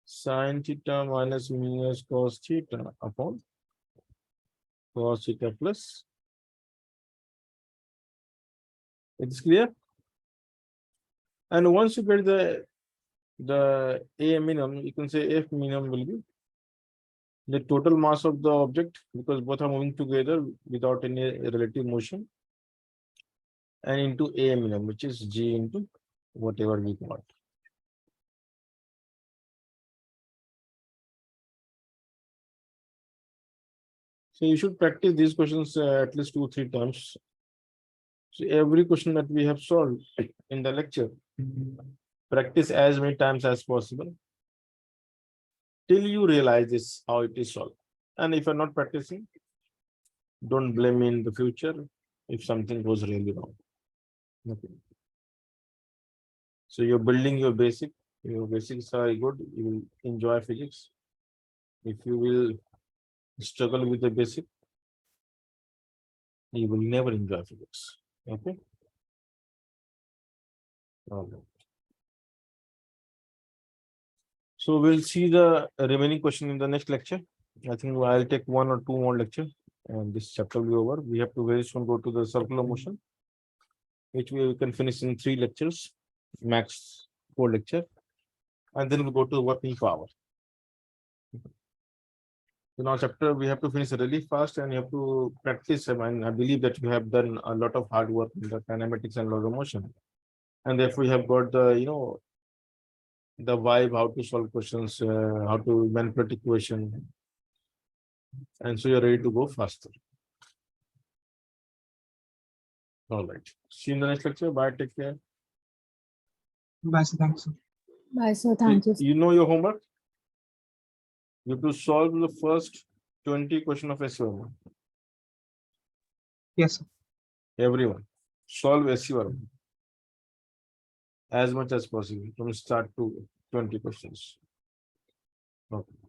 sin theta minus mu s cos theta upon cos theta plus. It's clear? And once you get the a minimum, you can say f minimum will be the total mass of the object, because both are moving together without any relative motion, and into a minimum, which is g into whatever we got. So you should practice these questions at least 2-3 times. So every question that we have solved in the lecture, practice as many times as possible till you realize this, how it is solved. And if you're not practicing, don't blame me in the future if something goes really wrong. Okay. So you're building your basics are good, you will enjoy physics. If you will struggle with the basic, you will never enjoy physics. Okay. All right. So we'll see the remaining question in the next lecture. I think I'll take 1 or 2 more lectures and this chapter will be over. We have to very soon go to the circular motion, which we can finish in 3 lectures, max 4 lecture, and then we'll go to working power. In our chapter, we have to finish really fast and you have to practice. I mean, I believe that you have done a lot of hard work in the kinematics and locomotion. And therefore you have got the, the vibe, how to solve questions, how to manipulate equation. And so you're ready to go faster. All right. See you in the next lecture. Bye. Take care. Bye, sir. Thanks, sir. Bye, sir. Thank you. You know your homework? You have to solve the first 20 question of SEO. Yes, sir. Everyone. Solve SEO as much as possible from start to 20 questions. Okay.